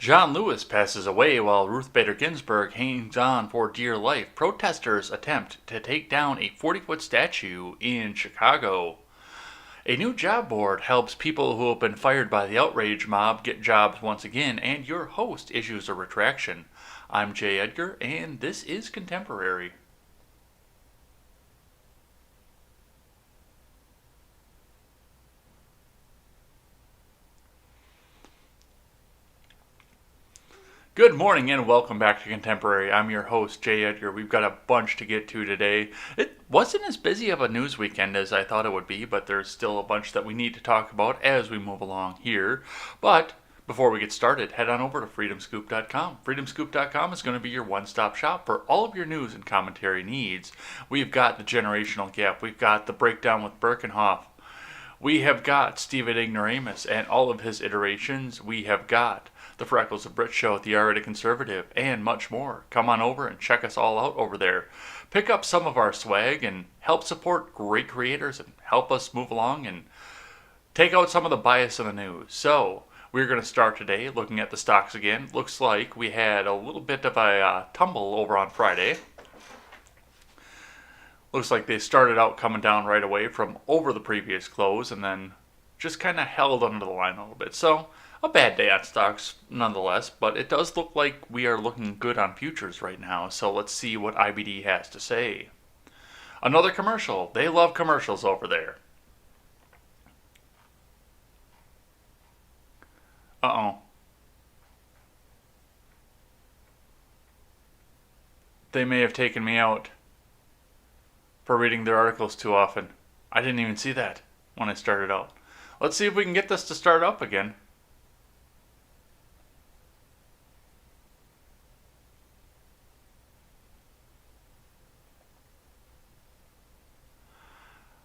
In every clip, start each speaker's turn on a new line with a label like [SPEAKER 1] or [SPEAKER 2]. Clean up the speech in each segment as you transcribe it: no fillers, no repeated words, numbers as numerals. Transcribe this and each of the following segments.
[SPEAKER 1] John Lewis passes away while Ruth Bader Ginsburg hangs on for dear life. Protesters attempt to take down a 40-foot statue in Chicago. A new job board helps people who have been fired by the outrage mob get jobs once again, and your host issues a retraction. I'm Jay Edgar, and this is Contemporary. Good morning and welcome back to Contemporary. I'm your host, Jay Edgar. We've got a bunch to get to today. It wasn't as busy of a news weekend as I thought it would be, but there's still a bunch that we need to talk about as we move along here. But before we get started, head on over to freedomscoop.com. Freedomscoop.com is going to be your one-stop shop for all of your news and commentary needs. We've got the generational gap. We've got the breakdown with Birkenhoff. We have got Stephen Ignoramus and all of his iterations. We have got the Freckles of Brit Show, the R-rated conservative, and much more. Come on over and check us all out over there. Pick up some of our swag and help support great creators and help us move along and take out some of the bias in the news. So, we're going to start today looking at the stocks again. Looks like we had a little bit of a tumble over on Friday. Looks like they started out coming down right away from over the previous close and then just kind of held under the line a little bit. So, a bad day on stocks nonetheless, but it does look like we are looking good on futures right now. So let's see what IBD has to say. Another commercial. They love commercials over there. Uh-oh. They may have taken me out for reading their articles too often. I didn't even see that when I started out. Let's see if we can get this to start up again.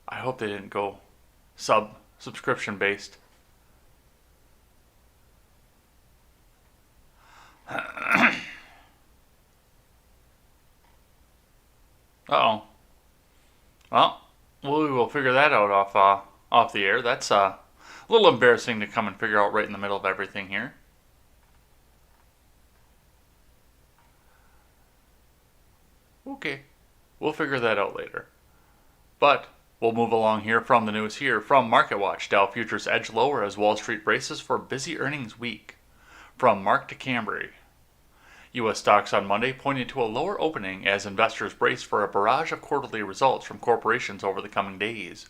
[SPEAKER 1] I hope they didn't go subscription based. Uh-oh. Well, we will figure that out off the air. That's a little embarrassing to come and figure out right in the middle of everything here. Okay, we'll figure that out later. But we'll move along here from the news here. From MarketWatch, Dow futures edge lower as Wall Street braces for busy earnings week. From Mark to Cambry. U.S. stocks on Monday pointed to a lower opening as investors brace for a barrage of quarterly results from corporations over the coming days.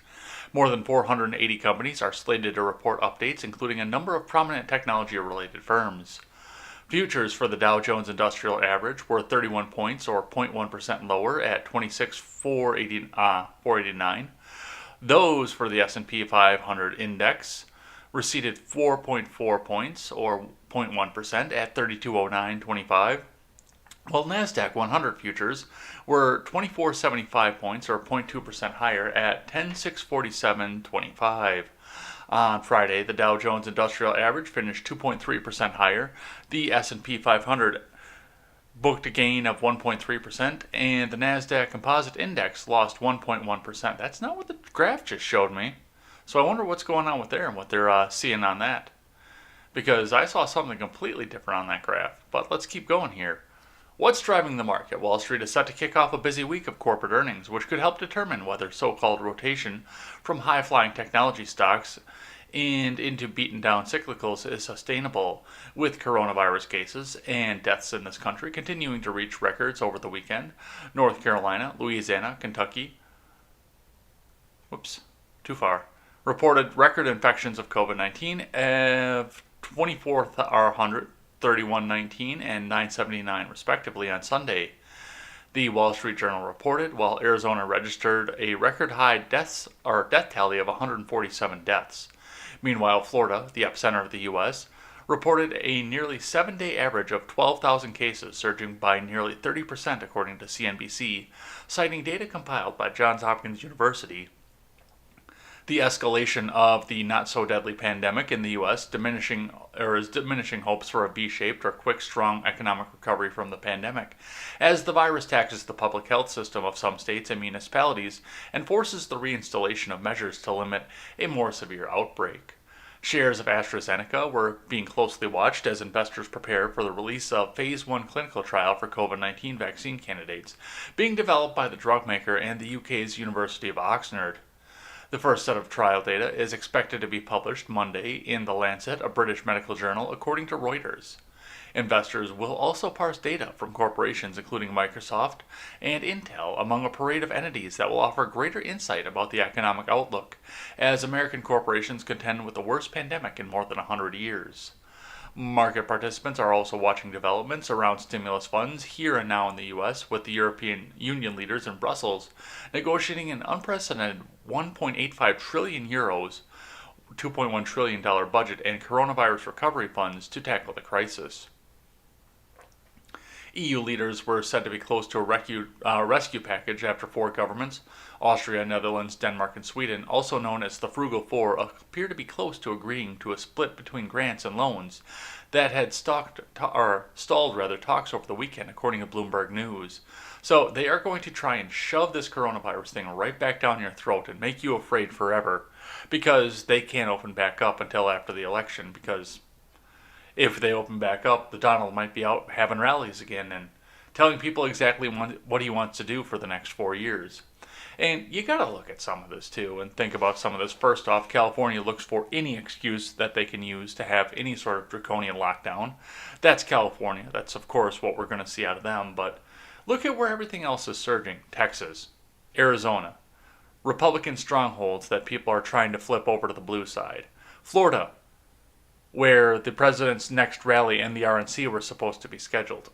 [SPEAKER 1] More than 480 companies are slated to report updates, including a number of prominent technology-related firms. Futures for the Dow Jones Industrial Average were 31 points, or 0.1% lower, at 26,489. Those for the S&P 500 index receded 4.4 points, or 0.1%, at 3209.25. While NASDAQ 100 futures were 2475 points, or 0.2% higher, at 10647.25. On Friday, the Dow Jones Industrial Average finished 2.3% higher. The S&P 500 booked a gain of 1.3%, and the NASDAQ Composite Index lost 1.1%. That's not what the graph just showed me. So I wonder what's going on with there and what they're seeing on that. Because I saw something completely different on that graph. But let's keep going here. What's driving the market? Wall Street is set to kick off a busy week of corporate earnings, which could help determine whether so-called rotation from high-flying technology stocks and into beaten-down cyclicals is sustainable, with coronavirus cases and deaths in this country continuing to reach records over the weekend. North Carolina, Louisiana, Kentucky, reported record infections of COVID-19 of 2,400. 3119 and 979 respectively on Sunday. The Wall Street Journal reported, while Arizona registered a record high death tally of 147 deaths. Meanwhile, Florida, the epicenter of the U.S., reported a nearly 7-day average of 12,000 cases, surging by nearly 30% according to CNBC, citing data compiled by Johns Hopkins University. The escalation of the not-so-deadly pandemic in the U.S. is diminishing hopes for a V-shaped or quick, strong economic recovery from the pandemic, as the virus taxes the public health system of some states and municipalities and forces the reinstallation of measures to limit a more severe outbreak. Shares of AstraZeneca were being closely watched as investors prepare for the release of Phase 1 clinical trial for COVID-19 vaccine candidates being developed by the drug maker and the UK's University of Oxford. The first set of trial data is expected to be published Monday in The Lancet, a British medical journal, according to Reuters. Investors will also parse data from corporations including Microsoft and Intel among a parade of entities that will offer greater insight about the economic outlook as American corporations contend with the worst pandemic in more than 100 years. Market participants are also watching developments around stimulus funds here and now in the U.S., with the European Union leaders in Brussels negotiating an unprecedented 1.85 trillion euros, $2.1 trillion budget and coronavirus recovery funds to tackle the crisis. EU leaders were said to be close to a rescue package after four governments, Austria, Netherlands, Denmark, and Sweden, also known as the Frugal Four, appear to be close to agreeing to a split between grants and loans that had stalled talks over the weekend, according to Bloomberg News. So they are going to try and shove this coronavirus thing right back down your throat and make you afraid forever, because they can't open back up until after the election, because if they open back up, the Donald might be out having rallies again and telling people exactly what he wants to do for the next 4 years. And you gotta look at some of this too and think about some of this. First off, California looks for any excuse that they can use to have any sort of draconian lockdown. That's California. That's, of course, what we're going to see out of them. But look at where everything else is surging. Texas, Arizona, Republican strongholds that people are trying to flip over to the blue side. Florida, where the president's next rally and the RNC were supposed to be scheduled.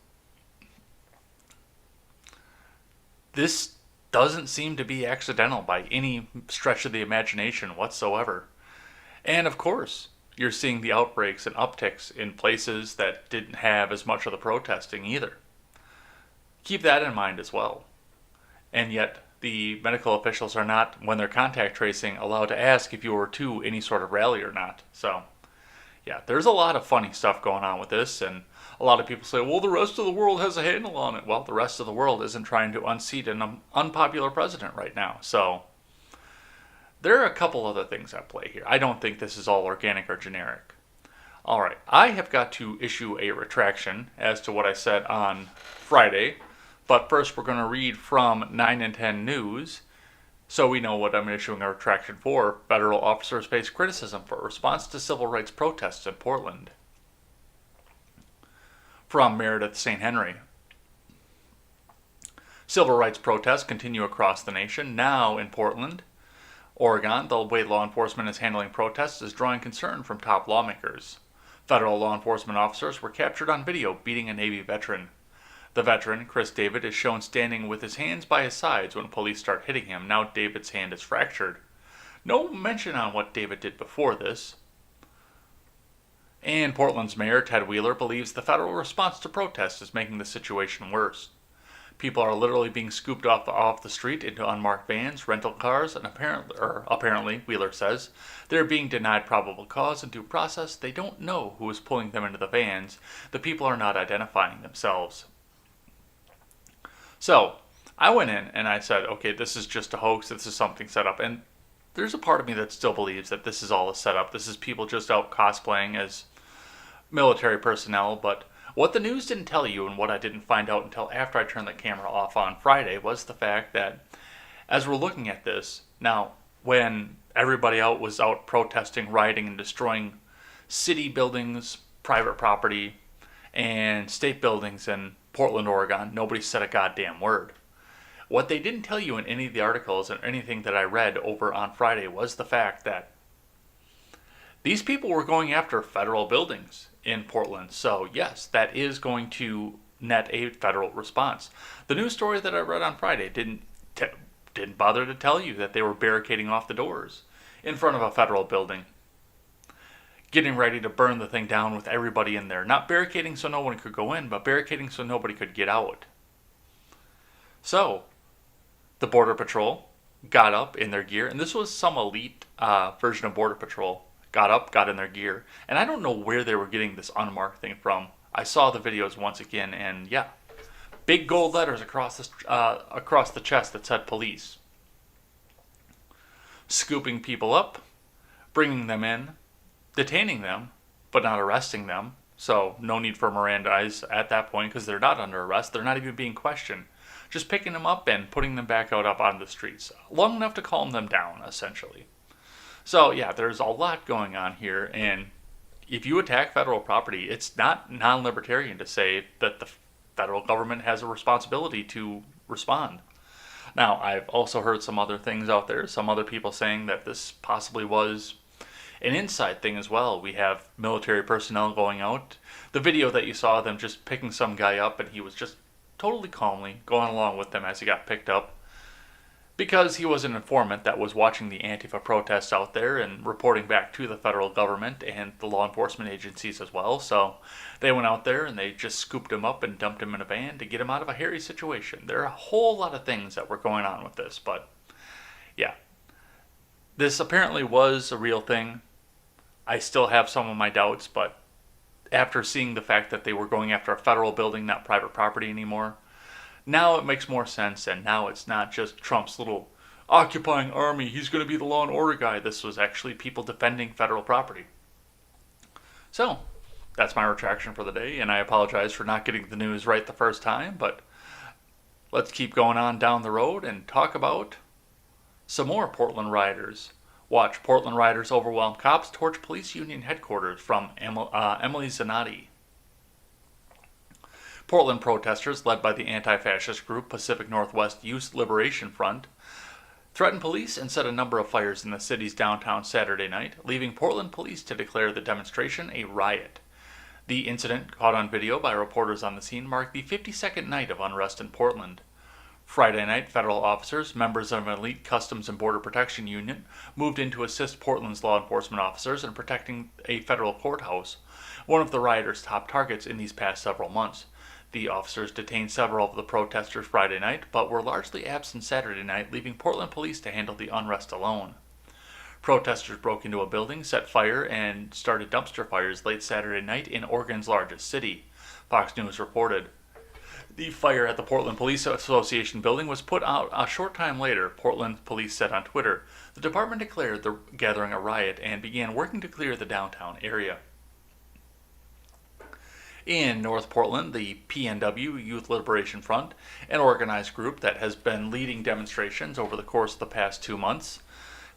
[SPEAKER 1] This doesn't seem to be accidental by any stretch of the imagination whatsoever. And of course, you're seeing the outbreaks and upticks in places that didn't have as much of the protesting either. Keep that in mind as well. And yet, the medical officials are not, when they're contact tracing, allowed to ask if you were to any sort of rally or not. So, yeah, there's a lot of funny stuff going on with this, and a lot of people say, well, the rest of the world has a handle on it. Well, the rest of the world isn't trying to unseat an unpopular president right now. So, there are a couple other things at play here. I don't think this is all organic or generic. All right, I have got to issue a retraction as to what I said on Friday, but first we're going to read from 9 and 10 News, so we know what I'm issuing a retraction for. Federal officers face criticism for response to civil rights protests in Portland. From Meredith St. Henry. Civil rights protests continue across the nation, now in Portland, Oregon. The way law enforcement is handling protests is drawing concern from top lawmakers. Federal law enforcement officers were captured on video beating a Navy veteran. The veteran, Chris David, is shown standing with his hands by his sides when police start hitting him. Now David's hand is fractured. No mention on what David did before this. And Portland's mayor, Ted Wheeler, believes the federal response to protests is making the situation worse. People are literally being scooped off the street into unmarked vans, rental cars, and apparently, Wheeler says, they're being denied probable cause and due process. They don't know who is pulling them into the vans. The people are not identifying themselves. So, I went in and I said, okay, this is just a hoax, this is something set up. And there's a part of me that still believes that this is all a setup. This is people just out cosplaying as military personnel. But what the news didn't tell you, and what I didn't find out until after I turned the camera off on Friday, was the fact that as we're looking at this, now, when everybody was out protesting, rioting, and destroying city buildings, private property, and state buildings in Portland, Oregon, nobody said a goddamn word. What they didn't tell you in any of the articles or anything that I read over on Friday was the fact that these people were going after federal buildings in Portland. So yes, that is going to net a federal response. The news story that I read on Friday didn't bother to tell you that they were barricading off the doors in front of a federal building, getting ready to burn the thing down with everybody in there. Not barricading so no one could go in, but barricading so nobody could get out. So, the Border Patrol got up in their gear, and this was some elite version of Border Patrol, got in their gear. And I don't know where they were getting this unmarked thing from. I saw the videos once again, and yeah, big gold letters across the chest that said police. Scooping people up, bringing them in, detaining them, but not arresting them. So no need for Mirandize at that point because they're not under arrest. They're not even being questioned. Just picking them up and putting them back out up on the streets. Long enough to calm them down, essentially. So yeah, there's a lot going on here. And if you attack federal property, it's not non-libertarian to say that the federal government has a responsibility to respond. Now, I've also heard some other things out there, some other people saying that this possibly was an inside thing as well. We have military personnel going out. The video that you saw them just picking some guy up, and he was just totally calmly going along with them as he got picked up because he was an informant that was watching the Antifa protests out there and reporting back to the federal government and the law enforcement agencies as well. So they went out there and they just scooped him up and dumped him in a van to get him out of a hairy situation. There are a whole lot of things that were going on with this, but yeah. This apparently was a real thing. I still have some of my doubts, but after seeing the fact that they were going after a federal building, not private property anymore, now it makes more sense, and now it's not just Trump's little occupying army, he's going to be the law and order guy. This was actually people defending federal property. So, that's my retraction for the day, and I apologize for not getting the news right the first time, but let's keep going on down the road and talk about some more Portland rioters. Watch Portland rioters overwhelm cops, torch police union headquarters from Emily Zanotti. Portland protesters, led by the anti-fascist group Pacific Northwest Youth Liberation Front, threatened police and set a number of fires in the city's downtown Saturday night, leaving Portland police to declare the demonstration a riot. The incident, caught on video by reporters on the scene, marked the 52nd night of unrest in Portland. Friday night, federal officers, members of an elite Customs and Border Protection Union, moved in to assist Portland's law enforcement officers in protecting a federal courthouse, one of the rioters' top targets in these past several months. The officers detained several of the protesters Friday night, but were largely absent Saturday night, leaving Portland police to handle the unrest alone. Protesters broke into a building, set fire, and started dumpster fires late Saturday night in Oregon's largest city, Fox News reported. The fire at the Portland Police Association building was put out a short time later, Portland police said on Twitter. The department declared the gathering a riot and began working to clear the downtown area. In North Portland, the PNW Youth Liberation Front, an organized group that has been leading demonstrations over the course of the past 2 months,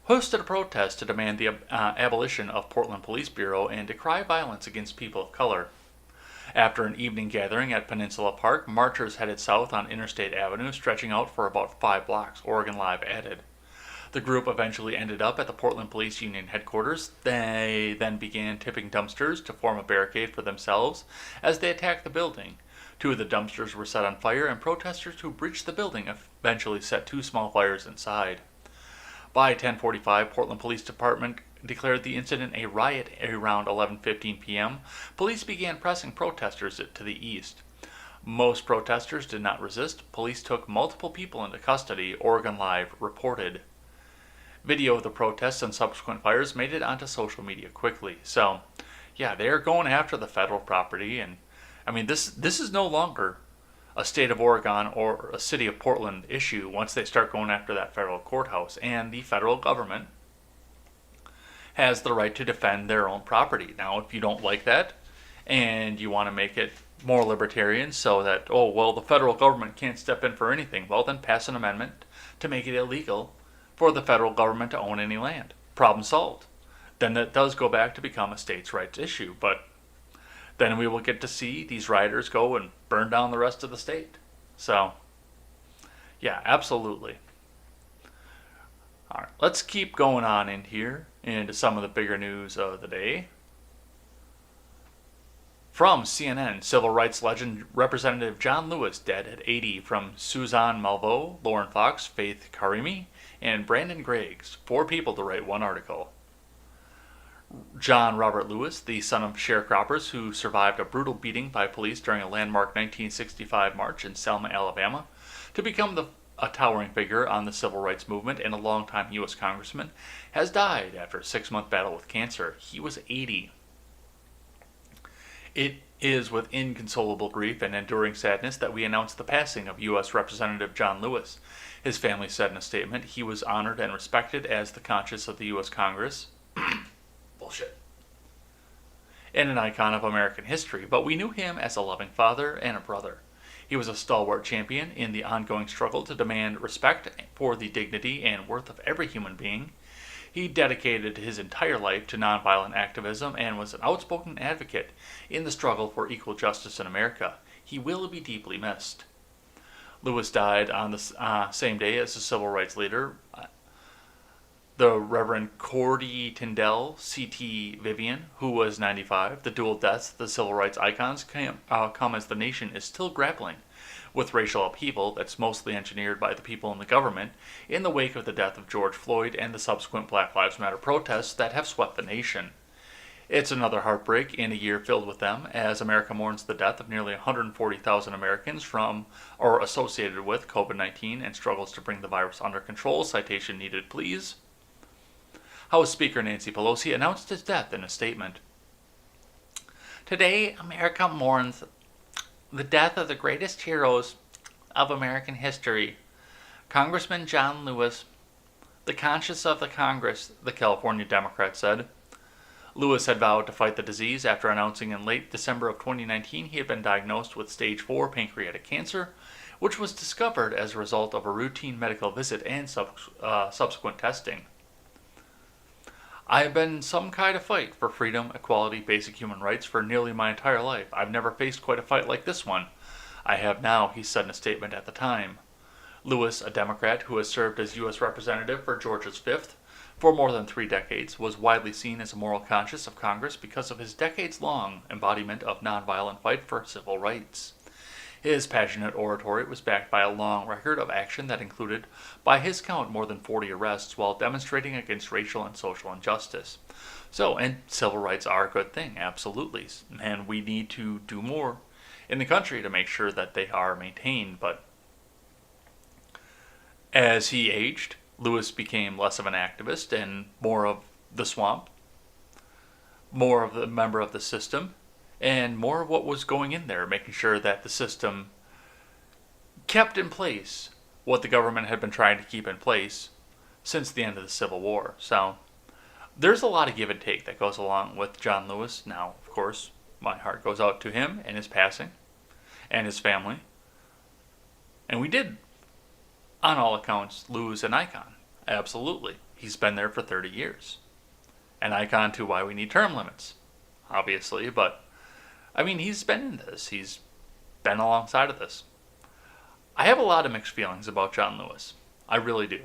[SPEAKER 1] hosted a protest to demand the abolition of Portland Police Bureau and decry violence against people of color. After an evening gathering at Peninsula Park, marchers headed south on Interstate Avenue, stretching out for about 5 blocks, Oregon Live added. The group eventually ended up at the Portland Police Union headquarters. They then began tipping dumpsters to form a barricade for themselves as they attacked the building. 2 of the dumpsters were set on fire, and protesters who breached the building eventually set 2 small fires inside. By 10:45, Portland Police Department declared the incident a riot. Around 11:15 p.m., police began pressing protesters to the east. Most protesters did not resist. Police took multiple people into custody, Oregon Live reported. Video of the protests and subsequent fires made it onto social media quickly. So, yeah, they're going after the federal property, and I mean, this is no longer a state of Oregon or a city of Portland issue once they start going after that federal courthouse, and the federal government has the right to defend their own property. Now, if you don't like that and you want to make it more libertarian so that, oh, well, the federal government can't step in for anything, well, then pass an amendment to make it illegal for the federal government to own any land. Problem solved. Then that does go back to become a states' rights issue, but then we will get to see these rioters go and burn down the rest of the state. So, yeah, absolutely. All right, let's keep going on in here into some of the bigger news of the day. From CNN, civil rights legend Representative John Lewis dead at 80 from Suzanne Malveaux, Lauren Fox, Faith Karimi, and Brandon Griggs. 4 people to write 1 article. John Robert Lewis, the son of sharecroppers who survived a brutal beating by police during a landmark 1965 march in Selma, Alabama, to become a towering figure on the civil rights movement and a longtime U.S. congressman, has died after a 6-month battle with cancer. He was 80. It is with inconsolable grief and enduring sadness that we announce the passing of U.S. Representative John Lewis. His family said in a statement, he was honored and respected as the conscience of the U.S. Congress. Bullshit. and an icon of American history, but we knew him as a loving father and a brother. He was a stalwart champion in the ongoing struggle to demand respect for the dignity and worth of every human being. He dedicated his entire life to nonviolent activism and was an outspoken advocate in the struggle for equal justice in America. He will be deeply missed. Lewis died on the same day as the civil rights leader, the Reverend Cordy Tyndall, C.T. Vivian, who was 95. The dual deaths of the civil rights icons come as the nation is still grappling with racial upheaval that's mostly engineered by the people in the government in the wake of the death of George Floyd and the subsequent Black Lives Matter protests that have swept the nation. It's another heartbreak in a year filled with them as America mourns the death of nearly 140,000 Americans from or associated with COVID-19 and struggles to bring the virus under control. Citation needed, please. House Speaker Nancy Pelosi announced his death in a statement. Today, America mourns the death of the greatest heroes of American history, Congressman John Lewis, the conscience of the Congress, the California Democrat said. Lewis had vowed to fight the disease after announcing in late December of 2019 he had been diagnosed with stage 4 pancreatic cancer, which was discovered as a result of a routine medical visit and subsequent testing. I have been in some kind of fight for freedom, equality, basic human rights for nearly my entire life. I've never faced quite a fight like this one. I have now, he said in a statement at the time. Lewis, a Democrat who has served as U.S. Representative for Georgia's 5th for more than 3 decades, was widely seen as a moral conscience of Congress because of his decades-long embodiment of nonviolent fight for civil rights. His passionate oratory was backed by a long record of action that included, by his count, more than 40 arrests while demonstrating against racial and social injustice. And civil rights are a good thing, absolutely. And we need to do more in the country to make sure that they are maintained. But as he aged, Lewis became less of an activist and more of the swamp, more of the member of the system, and more of what was going in there, making sure that the system kept in place what the government had been trying to keep in place since the end of the Civil War. So there's a lot of give and take that goes along with John Lewis. Now, of course, my heart goes out to him and his passing and his family. And we did, on all accounts, lose an icon. Absolutely. He's been there for 30 years. An icon to why we need term limits, obviously, but I mean, he's been in this. He's been alongside of this. I have a lot of mixed feelings about John Lewis. I really do.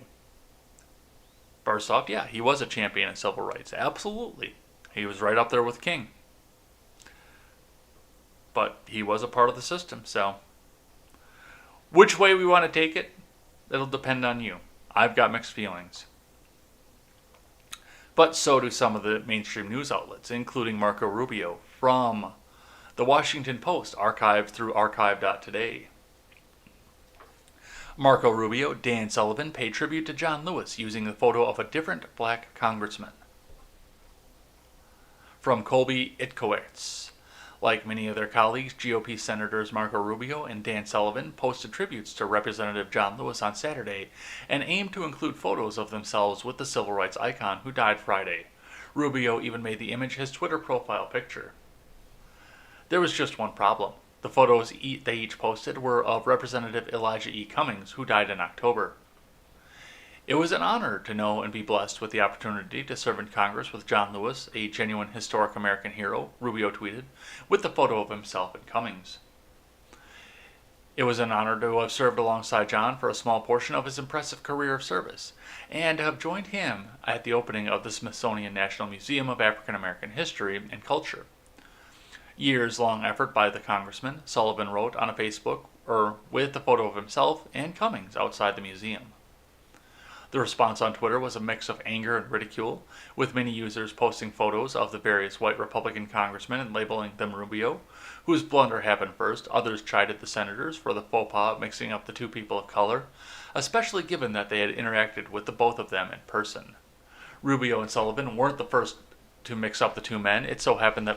[SPEAKER 1] First off, yeah, he was a champion of civil rights. Absolutely. He was right up there with King. But he was a part of the system, so which way we want to take it, it'll depend on you. I've got mixed feelings. But so do some of the mainstream news outlets, including Marco Rubio from The Washington Post, archived through archive.today. Marco Rubio, Dan Sullivan paid tribute to John Lewis using the photo of a different black congressman. From Colby Itkowitz. Like many of their colleagues, GOP Senators Marco Rubio and Dan Sullivan posted tributes to Representative John Lewis on Saturday and aimed to include photos of themselves with the civil rights icon who died Friday. Rubio even made the image his Twitter profile picture. There was just one problem. The photos they each posted were of Representative Elijah E. Cummings, who died in October. It was an honor to know and be blessed with the opportunity to serve in Congress with John Lewis, a genuine historic American hero, Rubio tweeted, with the photo of himself and Cummings. It was an honor to have served alongside John for a small portion of his impressive career of service, and to have joined him at the opening of the Smithsonian National Museum of African American History and Culture. Years-long effort by the congressman, Sullivan wrote on a Facebook, with the photo of himself and Cummings outside the museum. The response on Twitter was a mix of anger and ridicule, with many users posting photos of the various white Republican congressmen and labeling them Rubio, whose blunder happened first. Others chided the senators for the faux pas of mixing up the two people of color, especially given that they had interacted with the both of them in person. Rubio and Sullivan weren't the first to mix up the two men. It happened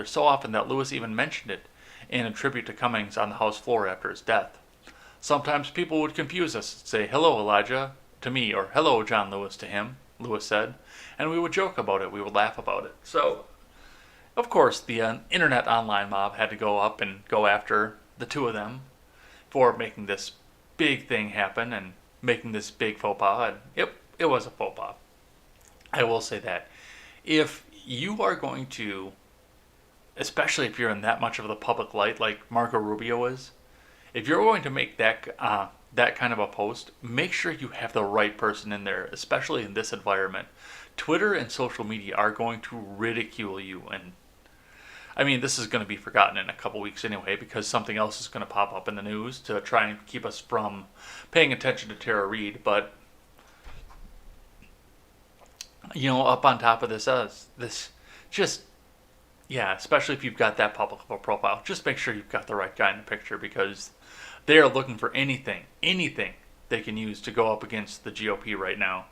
[SPEAKER 1] so often that Lewis even mentioned it in a tribute to Cummings on the House floor after his death. Sometimes people would confuse us and say, "Hello, Elijah," to me, or "Hello, John Lewis," to him, Lewis said, and we would joke about it, we would laugh about it. So, of course, the internet online mob had to go up and go after the two of them for making this big thing happen and making this big faux pas. And it was a faux pas. I will say that. If you are going to, especially if you're in that much of the public light like Marco Rubio is, if you're going to make that kind of a post, make sure you have the right person in there, especially in this environment. Twitter and social media are going to ridicule you, and I mean, this is going to be forgotten in a couple weeks anyway, because something else is going to pop up in the news to try and keep us from paying attention to Tara Reid. But up on top of this just, yeah, especially if you've got that public of a profile, just make sure you've got the right guy in the picture, because they are looking for anything they can use to go up against the GOP right now.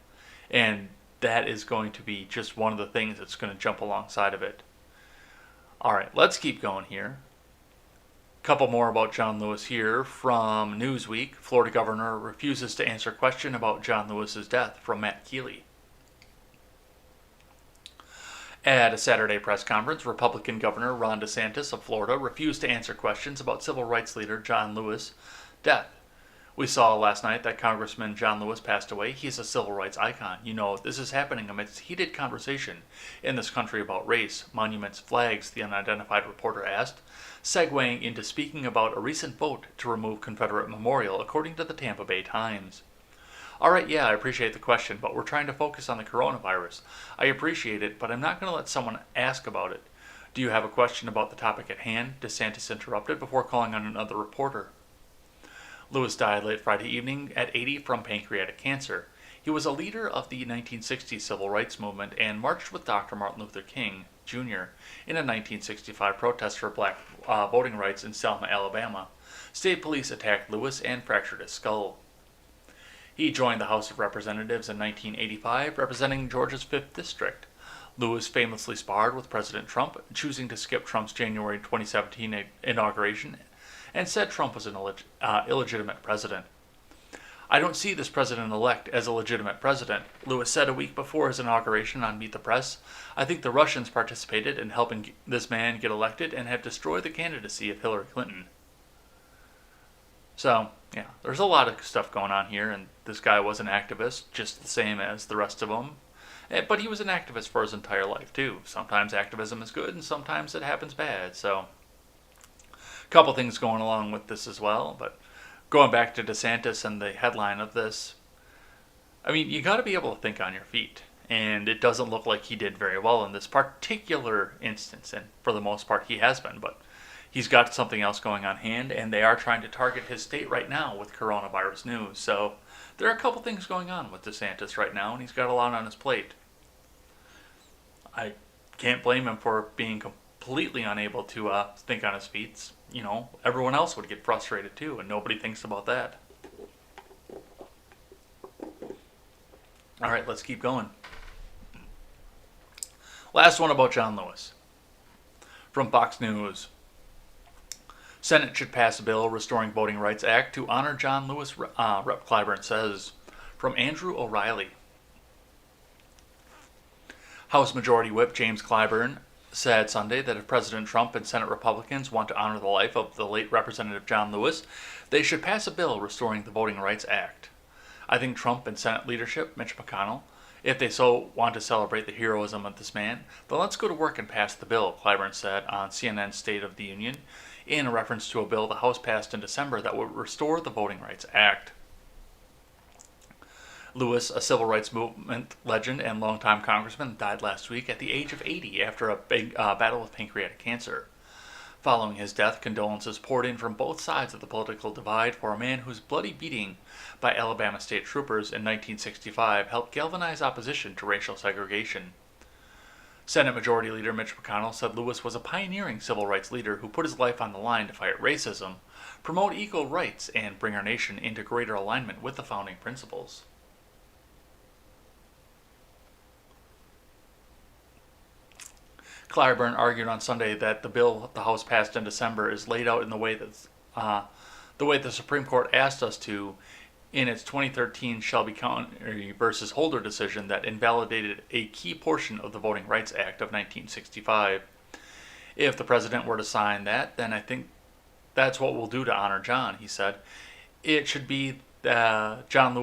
[SPEAKER 1] And that is going to be just one of the things that's going to jump alongside of it. All right, let's keep going here. Couple more about John Lewis here from Newsweek. Florida governor refuses to answer question about John Lewis's death, from Matt Keeley. At a Saturday press conference, Republican Governor Ron DeSantis of Florida refused to answer questions about civil rights leader John Lewis' death. We saw last night that Congressman John Lewis passed away. He's a civil rights icon. This is happening amidst heated conversation in this country about race, monuments, flags, the unidentified reporter asked, segueing into speaking about a recent vote to remove Confederate Memorial, according to the Tampa Bay Times. All right, yeah, I appreciate the question, but we're trying to focus on the coronavirus. I appreciate it, but I'm not going to let someone ask about it. Do you have a question about the topic at hand? DeSantis interrupted before calling on another reporter. Lewis died late Friday evening at 80 from pancreatic cancer. He was a leader of the 1960s civil rights movement and marched with Dr. Martin Luther King, Jr. in a 1965 protest for black voting rights in Selma, Alabama. State police attacked Lewis and fractured his skull. He joined the House of Representatives in 1985, representing Georgia's 5th District. Lewis famously sparred with President Trump, choosing to skip Trump's January 2017 inauguration, and said Trump was an illegitimate president. I don't see this president-elect as a legitimate president, Lewis said a week before his inauguration on Meet the Press. I think the Russians participated in helping this man get elected and have destroyed the candidacy of Hillary Clinton. So, yeah, there's a lot of stuff going on here, and this guy was an activist, just the same as the rest of them. But he was an activist for his entire life, too. Sometimes activism is good, and sometimes it happens bad, so couple things going along with this as well. But going back to DeSantis and the headline of this, I mean, you got to be able to think on your feet, and it doesn't look like he did very well in this particular instance, and for the most part he has been, but he's got something else going on hand, and they are trying to target his state right now with coronavirus news. So there are a couple things going on with DeSantis right now, and he's got a lot on his plate. I can't blame him for being completely unable to think on his feet. Everyone else would get frustrated too, and nobody thinks about that. All right, let's keep going. Last one about John Lewis. From Fox News. Senate should pass a bill restoring Voting Rights Act to honor John Lewis, Rep. Clyburn says. From Andrew O'Reilly. House Majority Whip James Clyburn said Sunday that if President Trump and Senate Republicans want to honor the life of the late Representative John Lewis, they should pass a bill restoring the Voting Rights Act. I think Trump and Senate leadership, Mitch McConnell, if they so want to celebrate the heroism of this man, then let's go to work and pass the bill, Clyburn said on CNN's State of the Union, in reference to a bill the House passed in December that would restore the Voting Rights Act. Lewis, a civil rights movement legend and longtime congressman, died last week at the age of 80 after a big battle with pancreatic cancer. Following his death, condolences poured in from both sides of the political divide for a man whose bloody beating by Alabama state troopers in 1965 helped galvanize opposition to racial segregation. Senate Majority Leader Mitch McConnell said Lewis was a pioneering civil rights leader who put his life on the line to fight racism, promote equal rights, and bring our nation into greater alignment with the founding principles. Clyburn argued on Sunday that the bill the House passed in December is laid out in the way that the Supreme Court asked us to, in its 2013 Shelby County versus Holder decision that invalidated a key portion of the Voting Rights Act of 1965. If the president were to sign that, then I think that's what we'll do to honor John, he said. It should be the John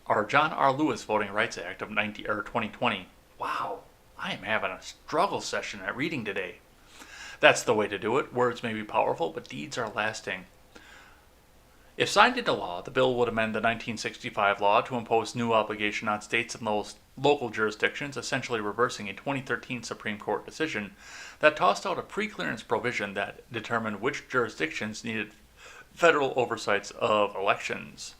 [SPEAKER 1] R. Lewis Voting Rights Act of 2020. Wow, I am having a struggle session at reading today. That's the way to do it. Words may be powerful, but deeds are lasting. If signed into law, the bill would amend the 1965 law to impose new obligation on states and local jurisdictions, essentially reversing a 2013 Supreme Court decision that tossed out a pre-clearance provision that determined which jurisdictions needed federal oversights of elections.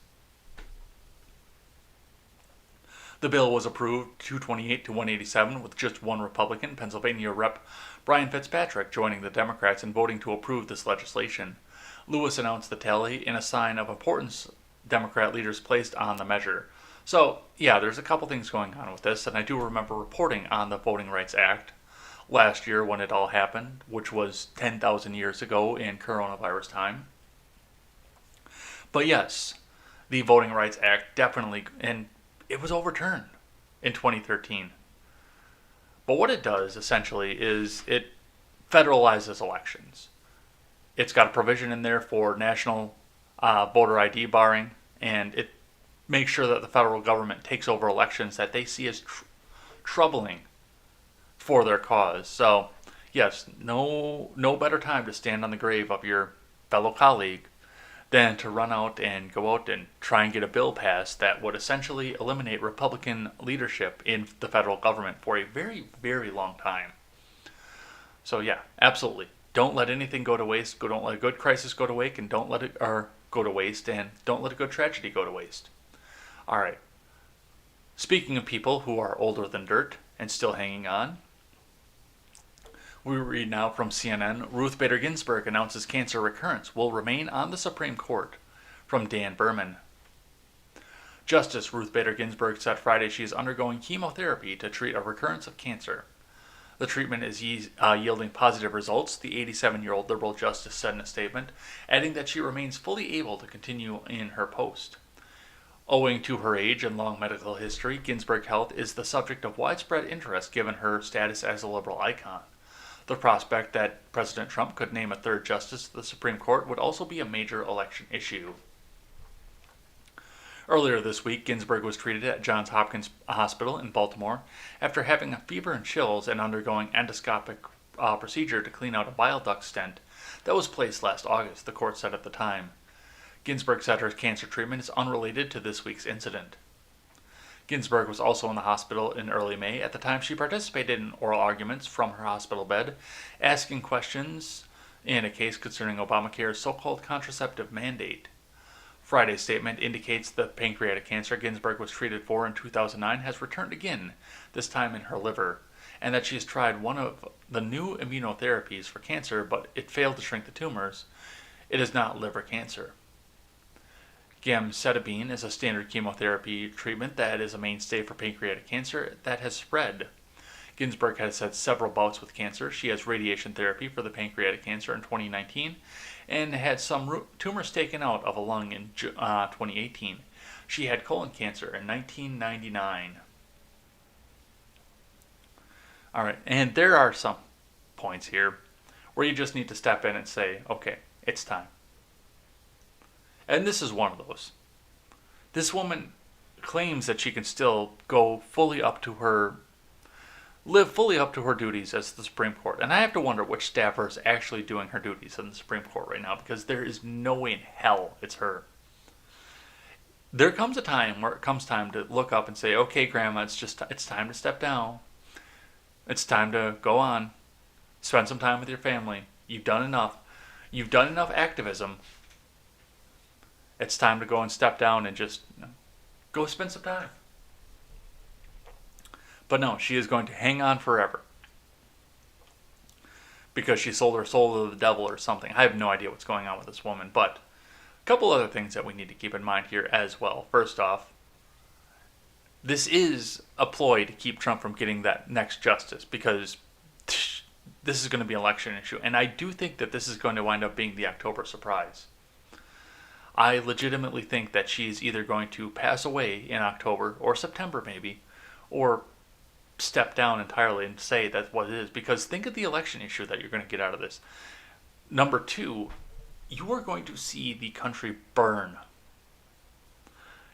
[SPEAKER 1] The bill was approved 228 to 187 with just one Republican, Pennsylvania Rep. Brian Fitzpatrick, joining the Democrats in voting to approve this legislation. Lewis announced the tally in a sign of importance Democrat leaders placed on the measure. So, yeah, there's a couple things going on with this, and I do remember reporting on the Voting Rights Act last year when it all happened, which was 10,000 years ago in coronavirus time. But yes, the Voting Rights Act definitely, and it was overturned in 2013. But what it does, essentially, is it federalizes elections. It's got a provision in there for national voter ID barring, and it makes sure that the federal government takes over elections that they see as troubling for their cause. So, yes, no better time to stand on the grave of your fellow colleague than to run out and go out and try and get a bill passed that would essentially eliminate Republican leadership in the federal government for a very, very long time. So yeah, absolutely. Don't let anything go to waste. Don't let a good crisis go to waste, and don't let it go to waste, and don't let a good tragedy go to waste. All right. Speaking of people who are older than dirt and still hanging on, we read now from CNN, Ruth Bader Ginsburg announces cancer recurrence will remain on the Supreme Court. From Dan Berman. Justice Ruth Bader Ginsburg said Friday she is undergoing chemotherapy to treat a recurrence of cancer. The treatment is yielding positive results, the 87-year-old liberal justice said in a statement, adding that she remains fully able to continue in her post. Owing to her age and long medical history, Ginsburg's health is the subject of widespread interest given her status as a liberal icon. The prospect that President Trump could name a third justice to the Supreme Court would also be a major election issue. Earlier this week, Ginsburg was treated at Johns Hopkins Hospital in Baltimore after having a fever and chills and undergoing endoscopic procedure to clean out a bile duct stent that was placed last August, the court said at the time. Ginsburg said her cancer treatment is unrelated to this week's incident. Ginsburg was also in the hospital in early May. At the time, she participated in oral arguments from her hospital bed, asking questions in a case concerning Obamacare's so-called contraceptive mandate. Friday's statement indicates the pancreatic cancer Ginsburg was treated for in 2009 has returned again, this time in her liver, and that she has tried one of the new immunotherapies for cancer, but it failed to shrink the tumors. It is not liver cancer. Gemcitabine is a standard chemotherapy treatment that is a mainstay for pancreatic cancer that has spread. Ginsburg has had several bouts with cancer. She has radiation therapy for the pancreatic cancer in 2019 and had some tumors taken out of a lung in 2018. She had colon cancer in 1999. All right, and there are some points here where you just need to step in and say, okay, it's time. And this is one of those. This woman claims that she can still live fully up to her duties as the Supreme Court. And I have to wonder which staffer is actually doing her duties in the Supreme Court right now, because there is no way in hell it's her. There comes a time where it comes time to look up and say, okay, Grandma, it's time to step down. It's time to go on. Spend some time with your family. You've done enough. You've done enough activism. It's time to go and step down and just go spend some time. But no, she is going to hang on forever. Because she sold her soul to the devil or something. I have no idea what's going on with this woman. But a couple other things that we need to keep in mind here as well. First off, this is a ploy to keep Trump from getting that next justice. Because this is going to be an election issue. And I do think that this is going to wind up being the October surprise. I legitimately think that she's either going to pass away in October or September maybe, or step down entirely and say that's what it is. Because think of the election issue that you're going to get out of this. Number two, you are going to see the country burn.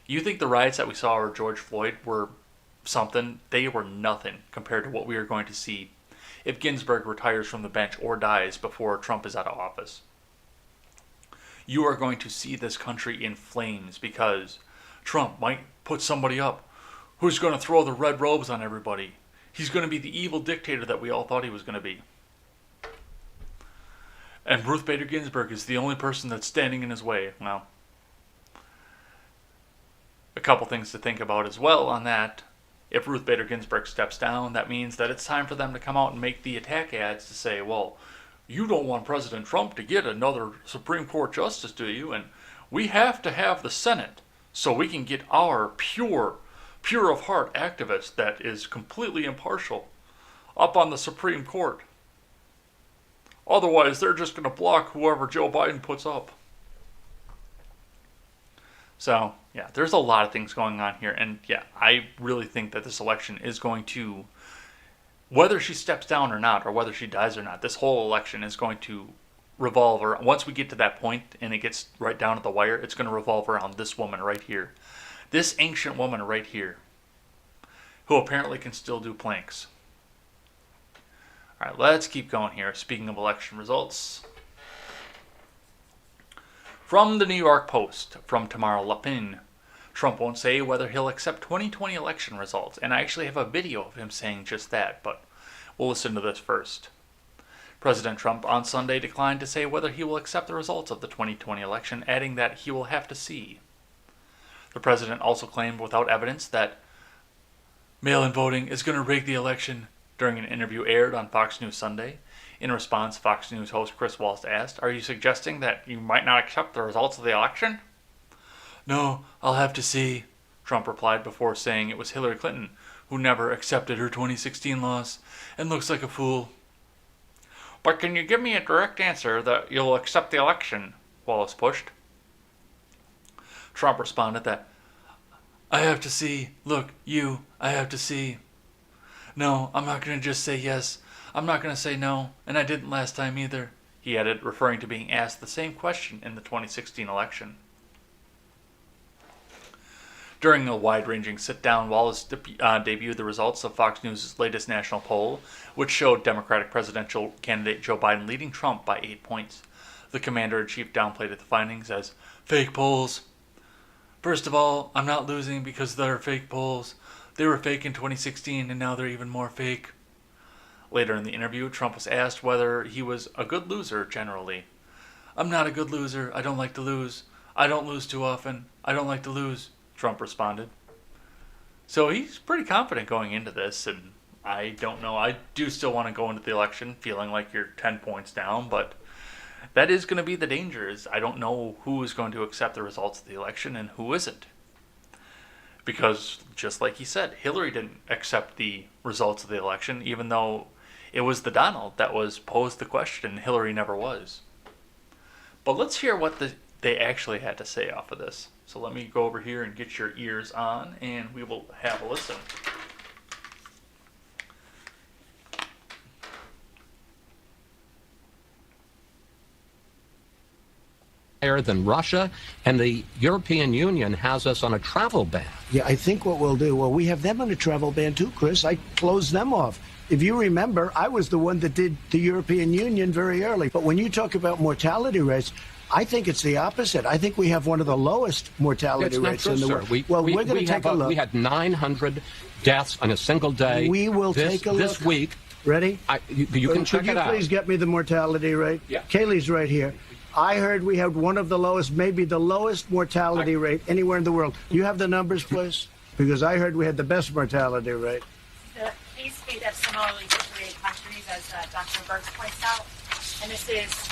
[SPEAKER 1] You think the riots that we saw over George Floyd were something? They were nothing compared to what we are going to see if Ginsburg retires from the bench or dies before Trump is out of office. You are going to see this country in flames because Trump might put somebody up who's going to throw the red robes on everybody. He's going to be the evil dictator that we all thought he was going to be. And Ruth Bader Ginsburg is the only person that's standing in his way. Well, a couple things to think about as well on that. If Ruth Bader Ginsburg steps down, that means that it's time for them to come out and make the attack ads to say, well, you don't want President Trump to get another Supreme Court justice, do you? And we have to have the Senate so we can get our pure of heart activist that is completely impartial up on the Supreme Court. Otherwise, they're just going to block whoever Joe Biden puts up. So, yeah, there's a lot of things going on here. And, yeah, I really think that this election is going to, whether she steps down or not, or whether she dies or not, this whole election is going to revolve around, once we get to that point and it gets right down to the wire, it's going to revolve around this woman right here. This ancient woman right here, who apparently can still do planks. All right, let's keep going here. Speaking of election results, from the New York Post, from Tamara Lapin, Trump won't say whether he'll accept 2020 election results. And I actually have a video of him saying just that, but we'll listen to this first. President Trump on Sunday declined to say whether he will accept the results of the 2020 election, adding that he will have to see. The president also claimed without evidence that mail-in voting is going to rig the election during an interview aired on Fox News Sunday. In response, Fox News host Chris Wallace asked, "Are you suggesting that you might not accept the results of the election?" "No, I'll have to see," Trump replied before saying it was Hillary Clinton who never accepted her 2016 loss and looks like a fool. "But can you give me a direct answer that you'll accept the election?" Wallace pushed. Trump responded that, "I have to see. Look, I have to see. No, I'm not going to just say yes. I'm not going to say no, and I didn't last time either," he added, referring to being asked the same question in the 2016 election. During a wide-ranging sit-down, Wallace debuted the results of Fox News' latest national poll, which showed Democratic presidential candidate Joe Biden leading Trump by 8 points. The commander-in-chief downplayed the findings as fake polls. "First of all, I'm not losing because they're fake polls. They were fake in 2016, and now they're even more fake." Later in the interview, Trump was asked whether he was a good loser generally. "I'm not a good loser. I don't like to lose. I don't lose too often. I don't like to lose," Trump responded. So he's pretty confident going into this, and I don't know. I do still want to go into the election feeling like you're 10 points down, but that is going to be the danger. Is I don't know who is going to accept the results of the election and who isn't. Because, just like he said, Hillary didn't accept the results of the election, even though it was the Donald that was posed the question. Hillary never was. But let's hear what they actually had to say off of this. So let me go over here and get your ears on, and we will have a listen.
[SPEAKER 2] Than Russia, and the European Union has us on a travel ban.
[SPEAKER 3] Yeah, I think what we'll do, we have them on a travel ban too, Chris. I closed them off. If you remember, I was the one that did the European Union very early. But when you talk about mortality rates, I think it's the opposite. I think we have one of the lowest mortality rates in the world. We're going to take a look.
[SPEAKER 2] We had 900 deaths on a single day.
[SPEAKER 3] We will take a look.
[SPEAKER 2] This week.
[SPEAKER 3] Ready?
[SPEAKER 2] You can check it out.
[SPEAKER 3] Could you please get me the mortality rate?
[SPEAKER 2] Yeah.
[SPEAKER 3] Kaylee's right here. I heard we had one of the lowest, maybe the lowest mortality rate anywhere in the world. You have the numbers, please? Because I heard we had the best mortality rate.
[SPEAKER 4] The case data similarly situated countries, as Dr. Burks points out, and this is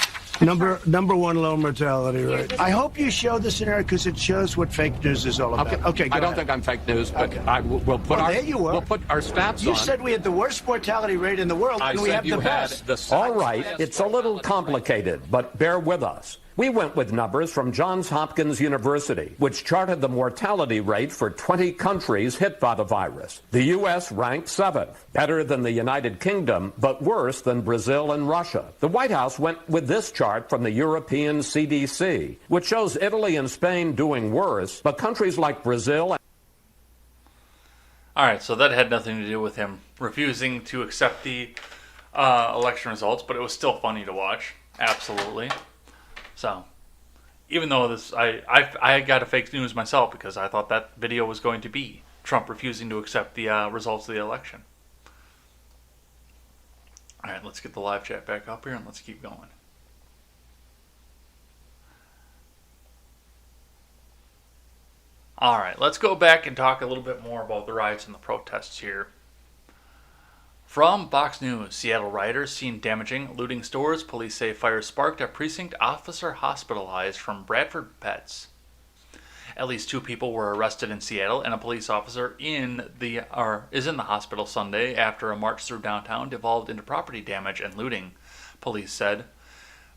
[SPEAKER 3] number one low mortality rate. I hope you show the scenario because it shows what fake news is all about. Okay,
[SPEAKER 2] I don't think I'm fake news, but we'll put we'll put our stats on.
[SPEAKER 3] You said we had the worst mortality rate in the world, and we have the best.
[SPEAKER 2] The
[SPEAKER 5] all right, it's a little complicated, but bear with us.
[SPEAKER 2] We went with numbers from Johns Hopkins University, which charted the mortality rate for 20 countries hit by the virus. The U.S. ranked 7th, better than the United Kingdom, but worse than Brazil and Russia. The White House went with this chart from the European CDC, which shows Italy and Spain doing worse, but countries like Brazil.
[SPEAKER 1] All right, so that had nothing to do with him refusing to accept the election results, but it was still funny to watch. Absolutely. So, even though this, I got a fake news myself because I thought that video was going to be Trump refusing to accept the results of the election. All right, let's get the live chat back up here and let's keep going. All right, let's go back and talk a little bit more about the riots and the protests here. From Fox News, Seattle rioters seen damaging, looting stores. Police say fire sparked a precinct officer hospitalized from Bradford Pets. At least 2 people were arrested in Seattle, and a police officer is in the hospital Sunday after a march through downtown devolved into property damage and looting, police said.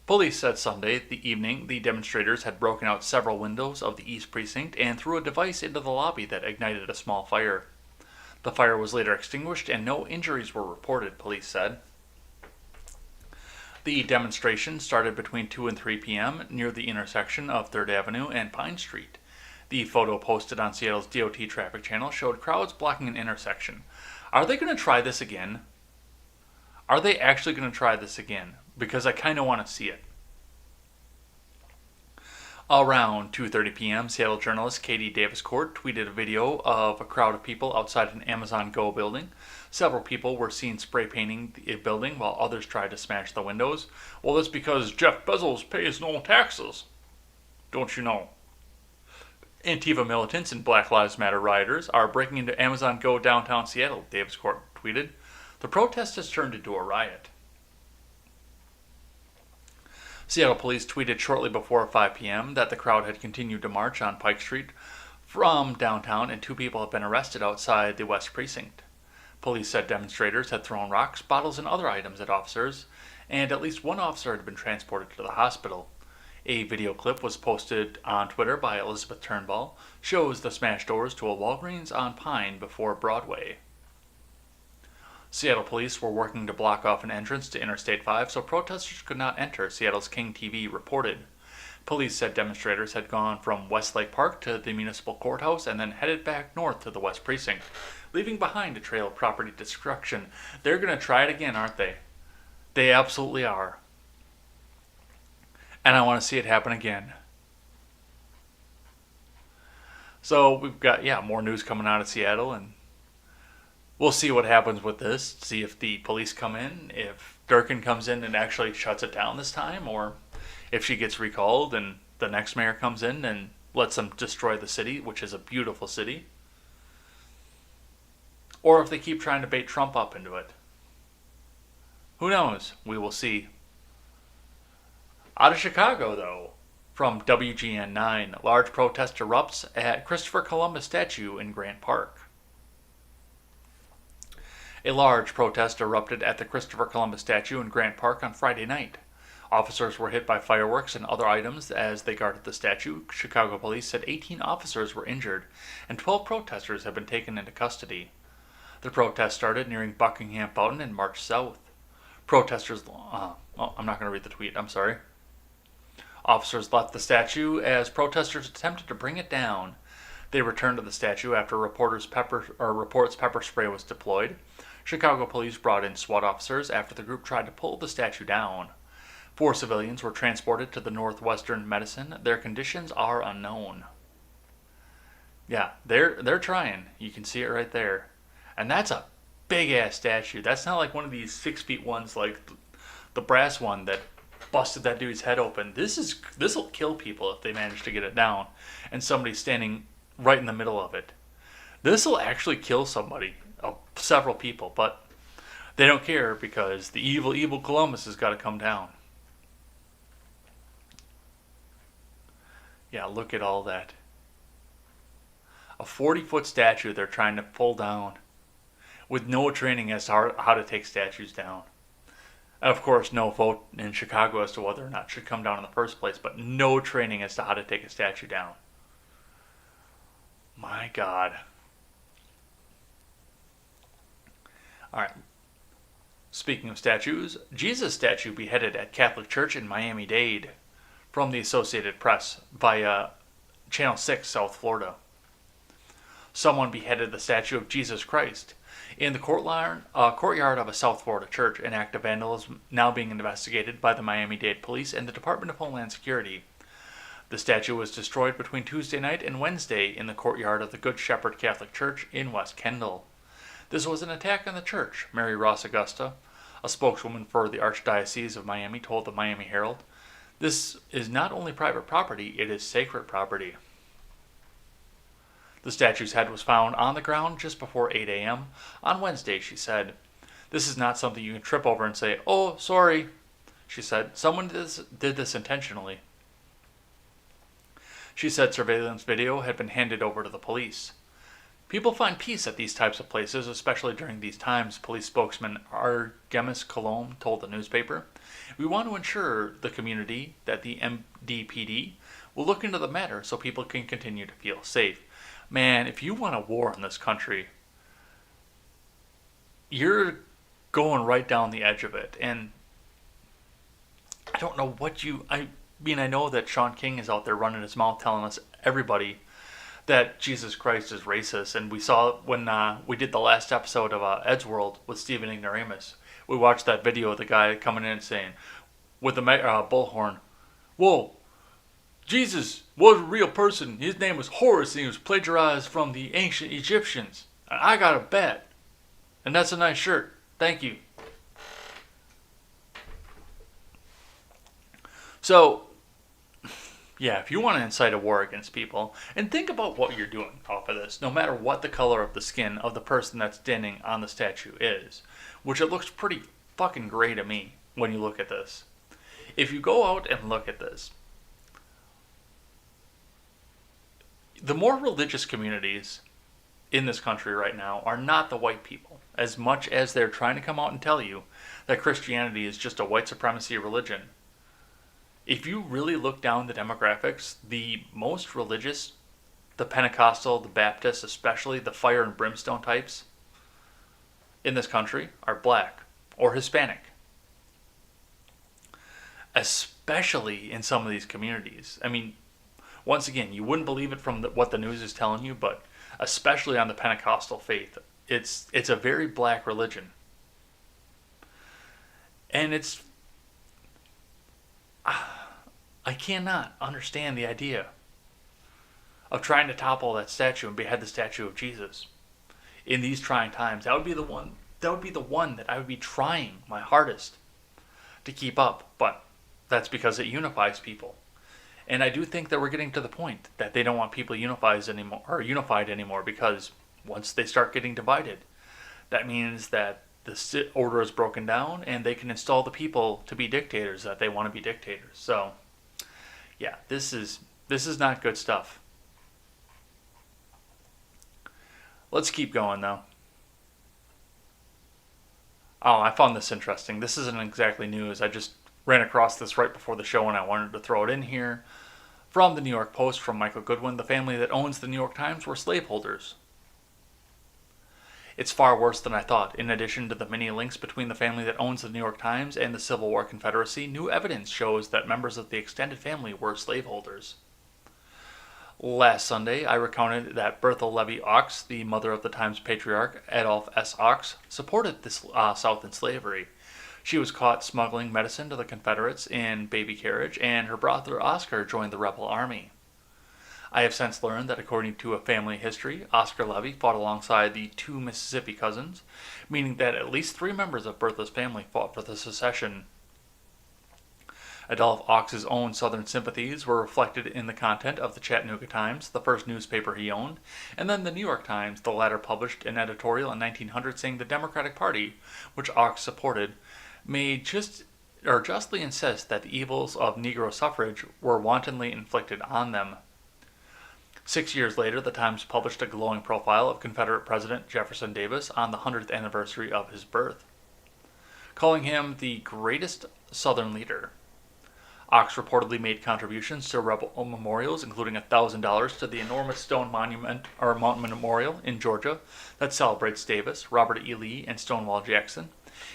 [SPEAKER 1] Police said Sunday evening the demonstrators had broken out several windows of the East Precinct and threw a device into the lobby that ignited a small fire. The fire was later extinguished and no injuries were reported, police said. The demonstration started between 2 and 3 p.m. near the intersection of 3rd Avenue and Pine Street. The photo posted on Seattle's DOT traffic channel showed crowds blocking an intersection. Are they going to try this again? Are they actually going to try this again? Because I kind of want to see it. Around 2:30 p.m., Seattle journalist Katie Davis-Court tweeted a video of a crowd of people outside an Amazon Go building. Several people were seen spray painting the building while others tried to smash the windows. Well, that's because Jeff Bezos pays no taxes. Don't you know? Antifa militants and Black Lives Matter rioters are breaking into Amazon Go downtown Seattle, Davis-Court tweeted. The protest has turned into a riot. Seattle police tweeted shortly before 5 p.m. that the crowd had continued to march on Pike Street from downtown and 2 people have been arrested outside the West Precinct. Police said demonstrators had thrown rocks, bottles, and other items at officers, and at least 1 officer had been transported to the hospital. A video clip was posted on Twitter by Elizabeth Turnbull, shows the smashed doors to a Walgreens on Pine before Broadway. Seattle police were working to block off an entrance to Interstate 5 so protesters could not enter, Seattle's King TV reported. Police said demonstrators had gone from Westlake Park to the municipal courthouse and then headed back north to the West Precinct, leaving behind a trail of property destruction. They're going to try it again, aren't they? They absolutely are. And I want to see it happen again. So we've got, more news coming out of Seattle, and we'll see what happens with this. See if the police come in, if Durkin comes in and actually shuts it down this time, or if she gets recalled and the next mayor comes in and lets them destroy the city, which is a beautiful city. Or if they keep trying to bait Trump up into it. Who knows? We will see. Out of Chicago, though, from WGN 9, large protest erupts at Christopher Columbus statue in Grant Park. A large protest erupted at the Christopher Columbus statue in Grant Park on Friday night. Officers were hit by fireworks and other items as they guarded the statue. Chicago police said 18 officers were injured and 12 protesters have been taken into custody. The protest started nearing Buckingham Fountain and marched south. Protesters... I'm not going to read the tweet, I'm sorry. Officers left the statue as protesters attempted to bring it down. They returned to the statue after reports pepper spray was deployed. Chicago police brought in SWAT officers after the group tried to pull the statue down. 4 civilians were transported to the Northwestern Medicine. Their conditions are unknown. Yeah, they're trying. You can see it right there. And that's a big-ass statue. That's not like one of these 6-feet ones like the brass one that busted that dude's head open. This'll kill people if they manage to get it down. And somebody's standing right in the middle of it. This'll actually kill somebody. Several people, but they don't care because the evil Columbus has got to come down. Yeah, look at all that. A 40-foot statue they're trying to pull down with no training as to how to take statues down. And of course, no vote in Chicago as to whether or not it should come down in the first place, but no training as to how to take a statue down. My God. All right. Speaking of statues, Jesus statue beheaded at Catholic Church in Miami-Dade, from the Associated Press via Channel 6, South Florida. Someone beheaded the statue of Jesus Christ in the courtyard of a South Florida church, an act of vandalism now being investigated by the Miami-Dade Police and the Department of Homeland Security. The statue was destroyed between Tuesday night and Wednesday in the courtyard of the Good Shepherd Catholic Church in West Kendall. This was an attack on the church, Mary Ross Augusta, a spokeswoman for the Archdiocese of Miami, told the Miami Herald. This is not only private property, it is sacred property. The statue's head was found on the ground just before 8 a.m. on Wednesday, she said. This is not something you can trip over and say, "Oh, sorry," she said. Someone did this intentionally. She said surveillance video had been handed over to the police. People find peace at these types of places, especially during these times, police spokesman Argemis Colomb told the newspaper. We want to ensure the community that the MDPD will look into the matter so people can continue to feel safe. Man, if you want a war in this country, you're going right down the edge of it. And I don't know what I know that Sean King is out there running his mouth telling us, everybody, that Jesus Christ is racist. And we saw when we did the last episode of Ed's World with Stephen Ignoramus. We watched that video of the guy coming in and saying, with the bullhorn, "Whoa, Jesus was a real person. His name was Horus, and he was plagiarized from the ancient Egyptians. And I got a bet. And that's a nice shirt. Thank you." So, yeah, if you want to incite a war against people, and think about what you're doing off of this, no matter what the color of the skin of the person that's standing on the statue is, which it looks pretty fucking gray to me when you look at this. If you go out and look at this, the more religious communities in this country right now are not the white people, as much as they're trying to come out and tell you that Christianity is just a white supremacy religion. If you really look down the demographics, the most religious, the Pentecostal, the Baptist, especially the fire and brimstone types in this country, are black or Hispanic. Especially in some of these communities. I mean, once again, you wouldn't believe it from what the news is telling you, but especially on the Pentecostal faith, it's a very black religion. And I cannot understand the idea of trying to topple that statue and behead the statue of Jesus in these trying times. That would be the one that I would be trying my hardest to keep up, but that's because it unifies people. And I do think that we're getting to the point that they don't want people unified anymore, because once they start getting divided, that means that the order is broken down and they can install the people to be dictators that they want to be dictators. So, yeah, this is not good stuff. Let's keep going, though. Oh, I found this interesting. This isn't exactly news. I just ran across this right before the show and I wanted to throw it in here. From the New York Post, from Michael Goodwin, the family that owns the New York Times were slaveholders. It's far worse than I thought. In addition to the many links between the family that owns the New York Times and the Civil War Confederacy, new evidence shows that members of the extended family were slaveholders. Last Sunday, I recounted that Bertha Levy Ox, the mother of the Times patriarch Adolph S. Ox, supported the South in slavery. She was caught smuggling medicine to the Confederates in baby carriage, and her brother Oscar joined the rebel army. I have since learned that according to a family history, Oscar Levy fought alongside the two Mississippi cousins, meaning that at least 3 members of Bertha's family fought for the secession. Adolph Ox's own Southern sympathies were reflected in the content of the Chattanooga Times, the first newspaper he owned, and then the New York Times. The latter published an editorial in 1900 saying the Democratic Party, which Ox supported, may justly insist that the evils of Negro suffrage were wantonly inflicted on them. 6 years later, the Times published a glowing profile of Confederate President Jefferson Davis on the 100th anniversary of his birth. calling him the greatest Southern leader. Ox reportedly made contributions to rebel memorials, including $1,000 to the enormous stone monument or mountain memorial in Georgia that celebrates Davis, Robert E. Lee, and Stonewall Jackson.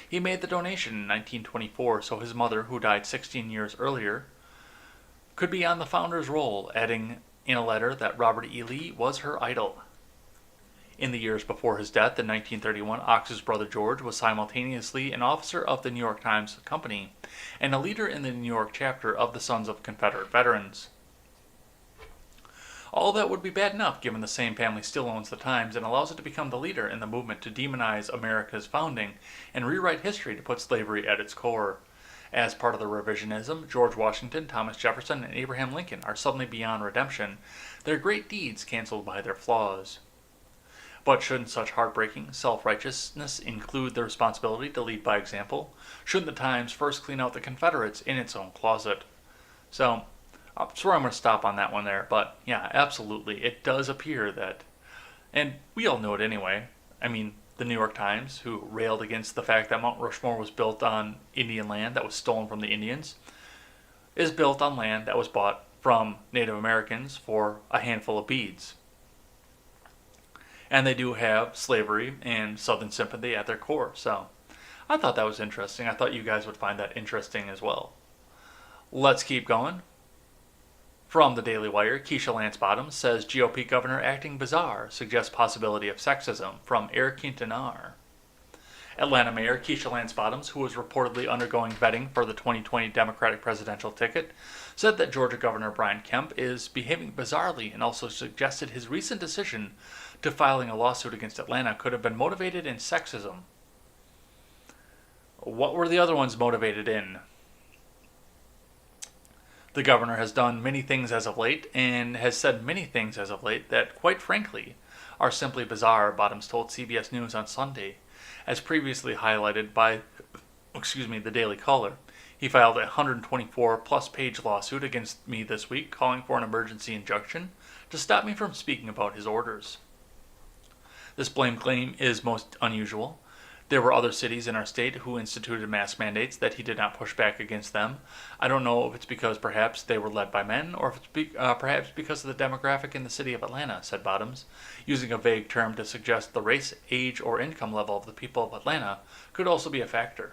[SPEAKER 1] He made the donation in 1924 so his mother, who died 16 years earlier, could be on the founder's roll, adding in a letter that Robert E. Lee was her idol. In the years before his death in 1931, Ox's brother George was simultaneously an officer of the New York Times Company and a leader in the New York chapter of the Sons of Confederate Veterans. All that would be bad enough given the same family still owns the Times and allows it to become the leader in the movement to demonize America's founding and rewrite history to put slavery at its core. As part of the revisionism, George Washington, Thomas Jefferson, and Abraham Lincoln are suddenly beyond redemption, their great deeds canceled by their flaws. But shouldn't such heartbreaking self-righteousness include the responsibility to lead by example? Shouldn't the Times first clean out the Confederates in its own closet? So, that's where I'm going to stop on that one there. But yeah, absolutely, it does appear that, and we all know it anyway, I mean, the New York Times, who railed against the fact that Mount Rushmore was built on Indian land that was stolen from the Indians, is built on land that was bought from Native Americans for a handful of beads. And they do have slavery and Southern sympathy at their core. So I thought that was interesting. I thought you guys would find that interesting as well. Let's keep going. From the Daily Wire, Keisha Lance Bottoms says GOP governor acting bizarre suggests possibility of sexism from Eric Quintanar. Atlanta Mayor Keisha Lance Bottoms, who was reportedly undergoing vetting for the 2020 Democratic presidential ticket, said that Georgia Governor Brian Kemp is behaving bizarrely and also suggested his recent decision to filing a lawsuit against Atlanta could have been motivated in sexism. What were the other ones motivated in? The governor has done many things as of late and has said many things as of late that, quite frankly, are simply bizarre, Bottoms told CBS News on Sunday. As previously highlighted by, the Daily Caller, he filed a 124-plus page lawsuit against me this week calling for an emergency injunction to stop me from speaking about his orders. This blame claim is most unusual. There were other cities in our state who instituted mask mandates that he did not push back against them. I don't know if it's because perhaps they were led by men or if it's perhaps because of the demographic in the city of Atlanta, said Bottoms, using a vague term to suggest the race, age, or income level of the people of Atlanta could also be a factor.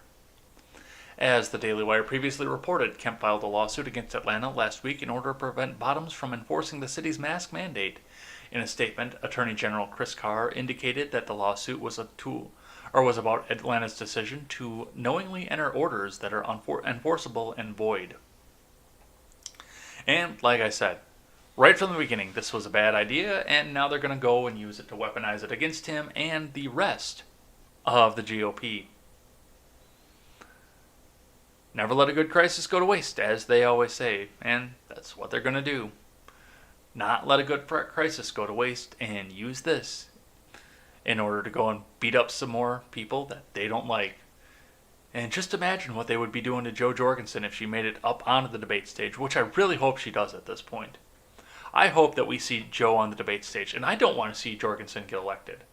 [SPEAKER 1] As the Daily Wire previously reported, Kemp filed a lawsuit against Atlanta last week in order to prevent Bottoms from enforcing the city's mask mandate. In a statement, Attorney General Chris Carr indicated that the lawsuit was about Atlanta's decision to knowingly enter orders that are enforceable and void. And like I said, right from the beginning, this was a bad idea, and now they're going to go and use it to weaponize it against him and the rest of the GOP. Never let a good crisis go to waste, as they always say, and that's what they're going to do. Not let a good crisis go to waste and use this in order to go and beat up some more people that they don't like. And just imagine what they would be doing to Jo Jorgensen if she made it up onto the debate stage, which I really hope she does at this point. I hope that we see Jo on the debate stage, and I don't want to see Jorgensen get elected.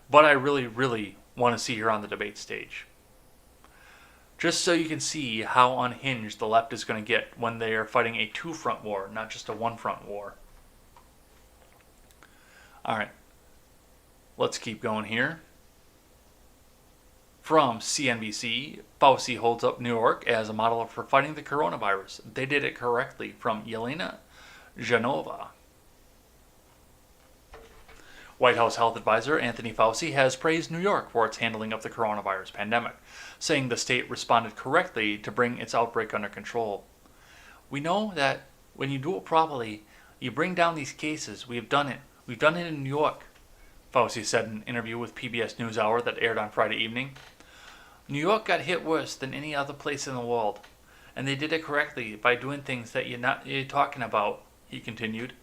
[SPEAKER 1] But I really, really want to see her on the debate stage. Just so you can see how unhinged the left is going to get when they are fighting a two-front war, not just a one-front war. Alright, let's keep going here. From CNBC, Fauci holds up New York as a model for fighting the coronavirus. They did it correctly, from Yelena Janova. White House Health Advisor Anthony Fauci has praised New York for its handling of the coronavirus pandemic, saying the state responded correctly to bring its outbreak under control. We know that when you do it properly, you bring down these cases. We've done it. We've done it in New York, Fauci said in an interview with PBS NewsHour that aired on Friday evening. New York got hit worse than any other place in the world, and they did it correctly by doing things that you're talking about, he continued.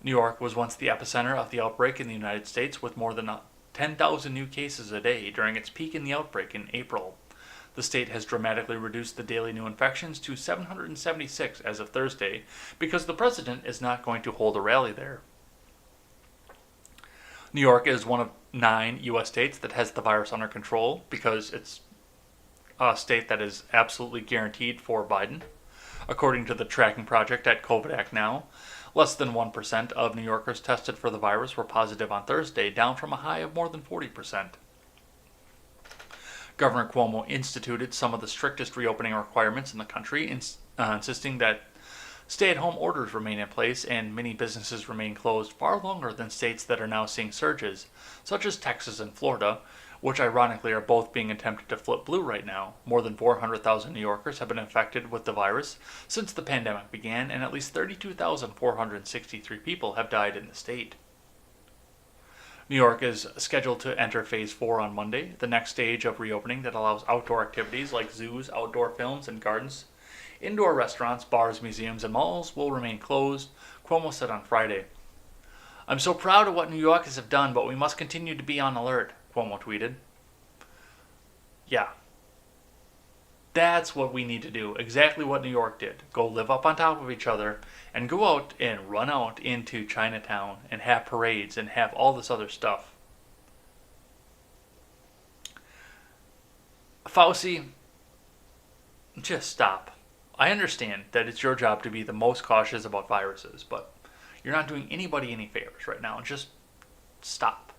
[SPEAKER 1] New York was once the epicenter of the outbreak in the United States, with more than 10,000 new cases a day during its peak in the outbreak in April. The state has dramatically reduced the daily new infections to 776 as of Thursday because the president is not going to hold a rally there. New York is one of 9 U.S. states that has the virus under control because it's a state that is absolutely guaranteed for Biden. According to the tracking project at COVID Act Now, less than 1% of New Yorkers tested for the virus were positive on Thursday, down from a high of more than 40%. Governor Cuomo instituted some of the strictest reopening requirements in the country, insisting that stay-at-home orders remain in place and many businesses remain closed far longer than states that are now seeing surges, such as Texas and Florida, which ironically are both being attempted to flip blue right now. More than 400,000 New Yorkers have been infected with the virus since the pandemic began, and at least 32,463 people have died in the state. New York is scheduled to enter Phase 4 on Monday, the next stage of reopening that allows outdoor activities like zoos, outdoor films, and gardens. Indoor restaurants, bars, museums, and malls will remain closed, Cuomo said on Friday. "I'm so proud of what New Yorkers have done, but we must continue to be on alert," Cuomo tweeted. Yeah. That's what we need to do. Exactly what New York did. Go live up on top of each other and go out and run out into Chinatown and have parades and have all this other stuff. Fauci, just stop. I understand that it's your job to be the most cautious about viruses, but you're not doing anybody any favors right now. Just stop.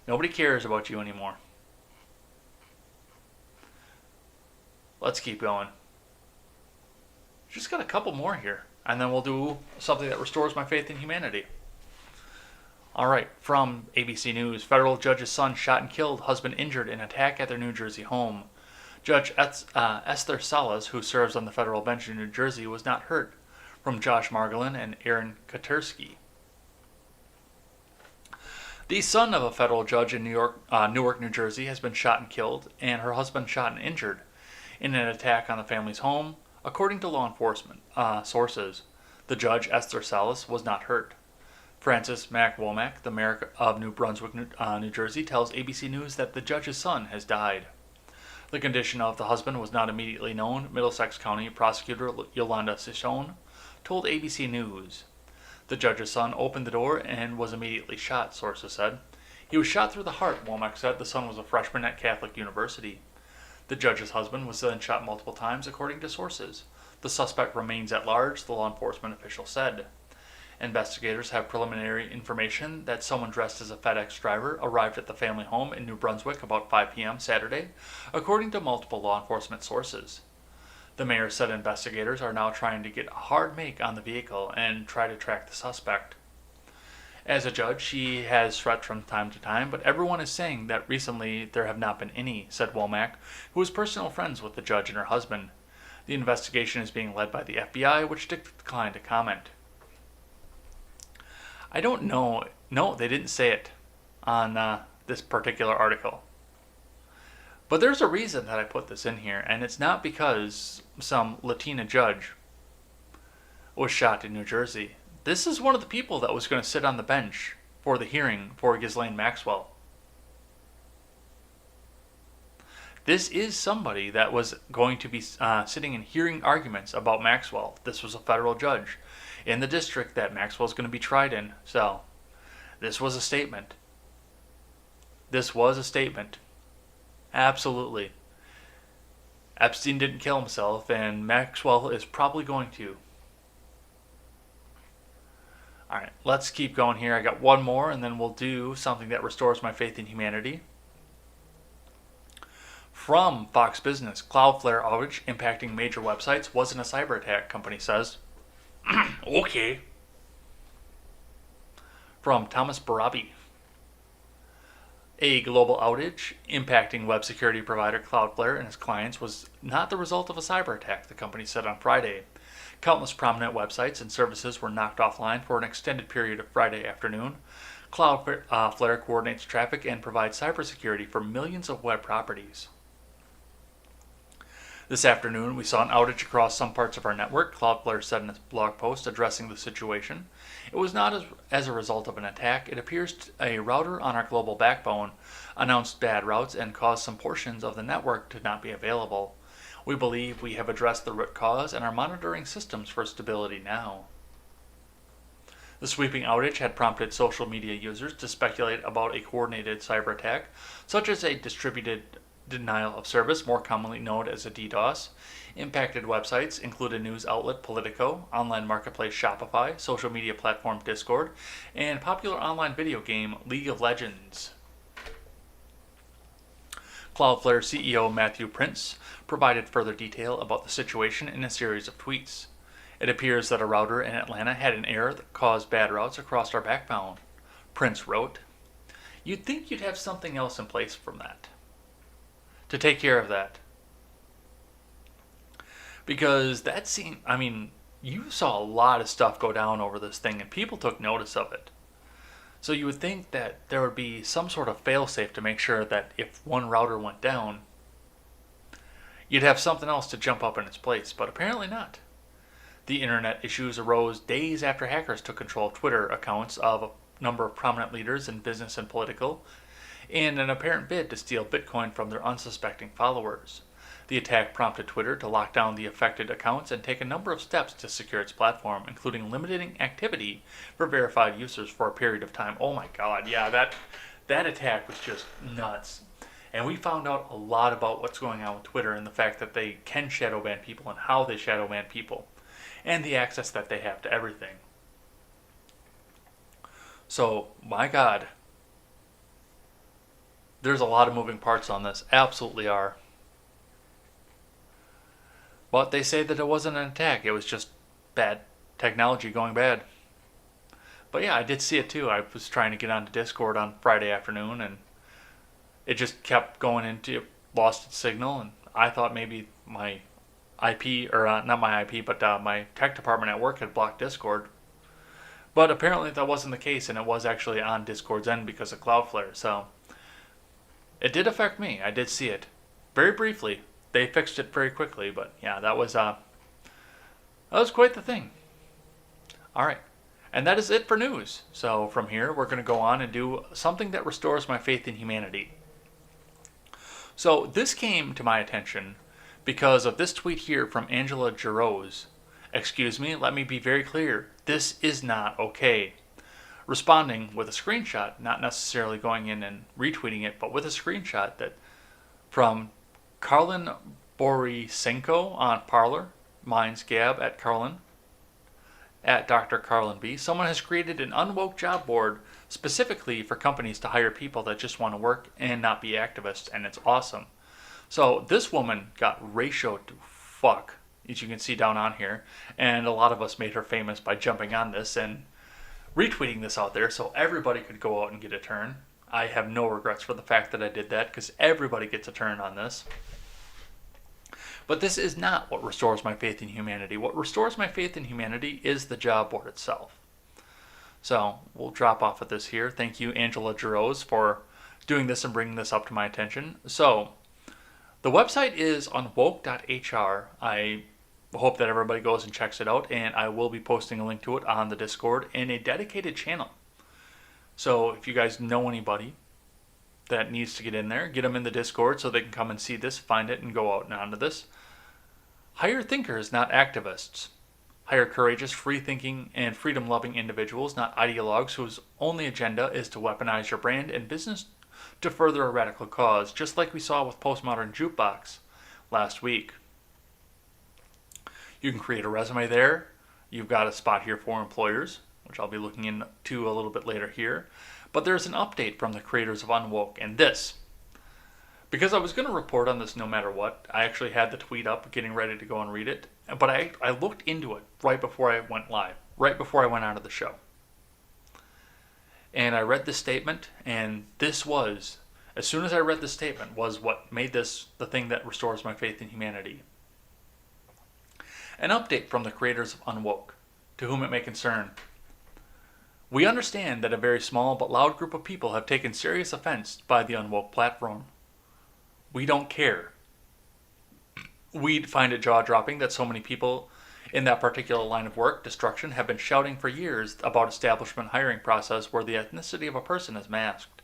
[SPEAKER 1] Nobody cares about you anymore. Let's keep going. Just got a couple more here, and then we'll do something that restores my faith in humanity. Alright, from ABC News, federal judge's son shot and killed, husband injured in attack at their New Jersey home. Judge Esther Salas, who serves on the federal bench in New Jersey, was not hurt. From Josh Margolin and Aaron Katersky. The son of a federal judge in Newark, New Jersey, has been shot and killed, and her husband shot and injured in an attack on the family's home, according to law enforcement sources. The judge, Esther Salas, was not hurt. Francis Mac Womack, the mayor of New Brunswick, New Jersey, tells ABC News that the judge's son has died. The condition of the husband was not immediately known, Middlesex County prosecutor Yolanda Cichon told ABC News. The judge's son opened the door and was immediately shot, sources said. He was shot through the heart, Womack said. The son was a freshman at Catholic University. The judge's husband was then shot multiple times, according to sources. The suspect remains at large, the law enforcement official said. Investigators have preliminary information that someone dressed as a FedEx driver arrived at the family home in New Brunswick about 5 p.m. Saturday, according to multiple law enforcement sources. The mayor said investigators are now trying to get a hard make on the vehicle and try to track the suspect. As a judge, she has threats from time to time, but everyone is saying that recently there have not been any, said Womack, who was personal friends with the judge and her husband. The investigation is being led by the FBI, which declined to comment. I don't know. No, they didn't say it on this particular article. But there's a reason that I put this in here, and it's not because some Latina judge was shot in New Jersey. This is one of the people that was going to sit on the bench for the hearing for Ghislaine Maxwell. This is somebody that was going to be sitting and hearing arguments about Maxwell. This was a federal judge in the district that Maxwell's going to be tried in. So, this was a statement. This was a statement. Absolutely. Epstein didn't kill himself, and Maxwell is probably going to. Alright, let's keep going here. I got one more, and then we'll do something that restores my faith in humanity. From Fox Business, Cloudflare outage impacting major websites wasn't a cyber attack, company says. Okay. From Thomas Barabi. A global outage impacting web security provider Cloudflare and its clients was not the result of a cyber attack, the company said on Friday. Countless prominent websites and services were knocked offline for an extended period of Friday afternoon. Cloudflare coordinates traffic and provides cybersecurity for millions of web properties. This afternoon, we saw an outage across some parts of our network, Cloudflare said in its blog post addressing the situation. It was not as a result of an attack. It appears a router on our global backbone announced bad routes and caused some portions of the network to not be available. We believe we have addressed the root cause and are monitoring systems for stability now. The sweeping outage had prompted social media users to speculate about a coordinated cyber attack, such as a distributed denial of service, more commonly known as a DDoS. Impacted websites included news outlet Politico, online marketplace Shopify, social media platform Discord, and popular online video game League of Legends. Cloudflare CEO Matthew Prince provided further detail about the situation in a series of tweets. It appears that a router in Atlanta had an error that caused bad routes across our backbone. Prince wrote, "You'd think you'd have something else in place from that, to take care of that. Because that seemed, you saw a lot of stuff go down over this thing and people took notice of it. So you would think that there would be some sort of failsafe to make sure that if one router went down, you'd have something else to jump up in its place, but apparently not. The internet issues arose days after hackers took control of Twitter accounts of a number of prominent leaders in business and political, in an apparent bid to steal Bitcoin from their unsuspecting followers. The attack prompted Twitter to lock down the affected accounts and take a number of steps to secure its platform, including limiting activity for verified users for a period of time." Oh my god, yeah, that attack was just nuts. And we found out a lot about what's going on with Twitter and the fact that they can shadow ban people and how they shadow ban people, and the access that they have to everything. So, my god, there's a lot of moving parts on this. Absolutely are. But they say that it wasn't an attack. It was just bad technology going bad. But yeah, I did see it too. I was trying to get onto Discord on Friday afternoon, and it just kept going into, lost its signal, and I thought maybe my IP, or not my IP, but my tech department at work had blocked Discord. But apparently that wasn't the case, and it was actually on Discord's end because of Cloudflare. So it did affect me. I did see it very briefly. They fixed it very quickly, but yeah, that was quite the thing. All right, and that is it for news. So from here, we're going to go on and do something that restores my faith in humanity. So this came to my attention because of this tweet here from Angela Giroz. "Excuse me, let me be very clear. This is not okay." Responding with a screenshot, not necessarily going in and retweeting it, but with a screenshot that from Karlin Borisenko on Parler, mine's Gab at Karlin, at Dr. Karlin B. "Someone has created an unwoke job board specifically for companies to hire people that just want to work and not be activists, and it's awesome." So this woman got ratioed to fuck, as you can see down on here, and a lot of us made her famous by jumping on this and retweeting this out there so everybody could go out and get a turn. I have no regrets for the fact that I did that, because everybody gets a turn on this. But this is not what restores my faith in humanity. What restores my faith in humanity is the job board itself. So we'll drop off of this here. Thank you, Angela Giroz, for doing this and bringing this up to my attention. So the website is unwoke.hr. I hope that everybody goes and checks it out, and I will be posting a link to it on the Discord in a dedicated channel. So if you guys know anybody that needs to get in there, get them in the Discord so they can come and see this, find it, and go out and onto this. Hire thinkers, not activists. Hire courageous, free-thinking, and freedom-loving individuals, not ideologues whose only agenda is to weaponize your brand and business to further a radical cause, just like we saw with Postmodern Jukebox last week. You can create a resume there. You've got a spot here for employers, which I'll be looking into a little bit later here. But there's an update from the creators of Unwoke, and this, because I was going to report on this no matter what, I actually had the tweet up, getting ready to go and read it, but I looked into it right before I went live, right before I went out of the show. And I read this statement, and this was, as soon as I read this statement, was what made this the thing that restores my faith in humanity. An update from the creators of Unwoke, to whom it may concern. "We understand that a very small but loud group of people have taken serious offense by the Unwoke platform. We don't care. We'd find it jaw-dropping that so many people in that particular line of work, destruction, have been shouting for years about establishment hiring process where the ethnicity of a person is masked.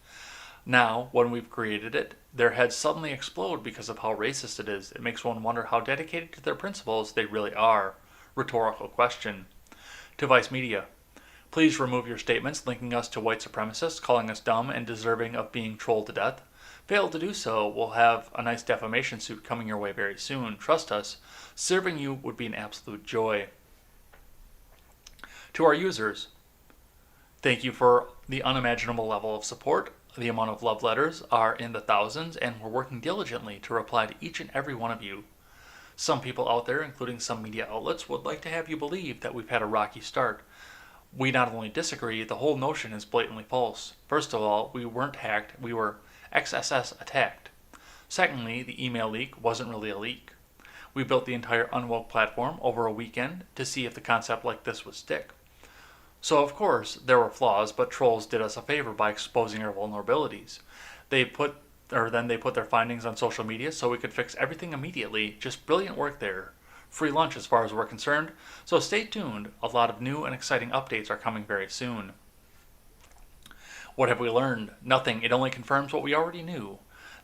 [SPEAKER 1] Now, when we've created it, their heads suddenly explode because of how racist it is. It makes one wonder how dedicated to their principles they really are." Rhetorical question. To Vice Media. "Please remove your statements linking us to white supremacists, calling us dumb and deserving of being trolled to death. Fail to do so, we'll have a nice defamation suit coming your way very soon. Trust us, serving you would be an absolute joy. To our users, thank you for the unimaginable level of support. The amount of love letters are in the thousands, and we're working diligently to reply to each and every one of you. Some people out there, including some media outlets, would like to have you believe that we've had a rocky start. We not only disagree, the whole notion is blatantly false. First of all, we weren't hacked, we were XSS attacked. Secondly, the email leak wasn't really a leak. We built the entire Unwoke platform over a weekend to see if the concept like this would stick. So of course, there were flaws, but trolls did us a favor by exposing our vulnerabilities. Then they put their findings on social media so we could fix everything immediately. Just brilliant work there. Free lunch as far as we're concerned. So stay tuned. A lot of new and exciting updates are coming very soon. What have we learned? Nothing. It only confirms what we already knew.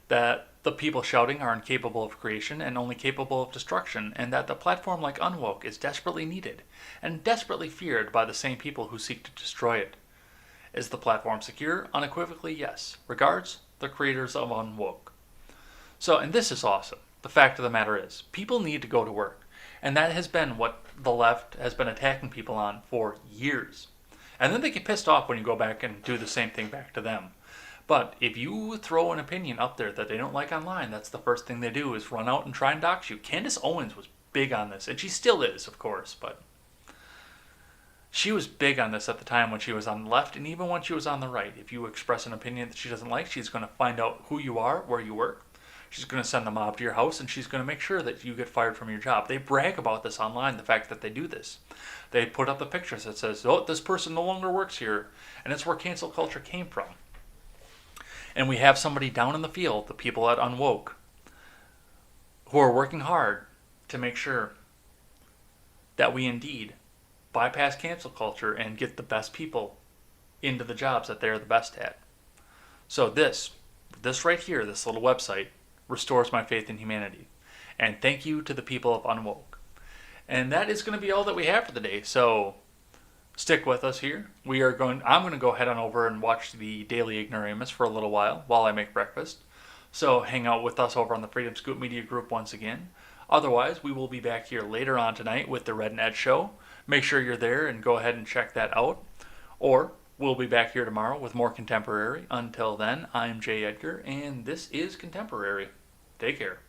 [SPEAKER 1] That the people shouting are incapable of creation and only capable of destruction, and that the platform like Unwoke is desperately needed and desperately feared by the same people who seek to destroy it. Is the platform secure? Unequivocally, yes. Regards, the creators of Unwoke. So, and this is awesome. The fact of the matter is, people need to go to work. And that has been what the left has been attacking people on for years. And then they get pissed off when you go back and do the same thing back to them. But if you throw an opinion up there that they don't like online, that's the first thing they do is run out and try and dox you. Candace Owens was big on this, and she still is, of course, but she was big on this at the time when she was on the left, and even when she was on the right. If you express an opinion that she doesn't like, she's going to find out who you are, where you work. She's going to send the mob to your house, and she's going to make sure that you get fired from your job. They brag about this online, the fact that they do this. They put up the pictures that says, oh, this person no longer works here. And it's where cancel culture came from. And we have somebody down in the field, the people at Unwoke, who are working hard to make sure that we indeed bypass cancel culture and get the best people into the jobs that they're the best at. So this right here, this little website, restores my faith in humanity. And thank you to the people of Unwoke. And that is going to be all that we have for the day. So stick with us here. I'm going to go head on over and watch the Daily Ignoramus for a little while I make breakfast. So hang out with us over on the Freedom Scoop Media Group once again. Otherwise, we will be back here later on tonight with the Red and Ed Show. Make sure you're there and go ahead and check that out. Or we'll be back here tomorrow with more Contemporary. Until then, I'm Jay Edgar, and this is Contemporary. Take care.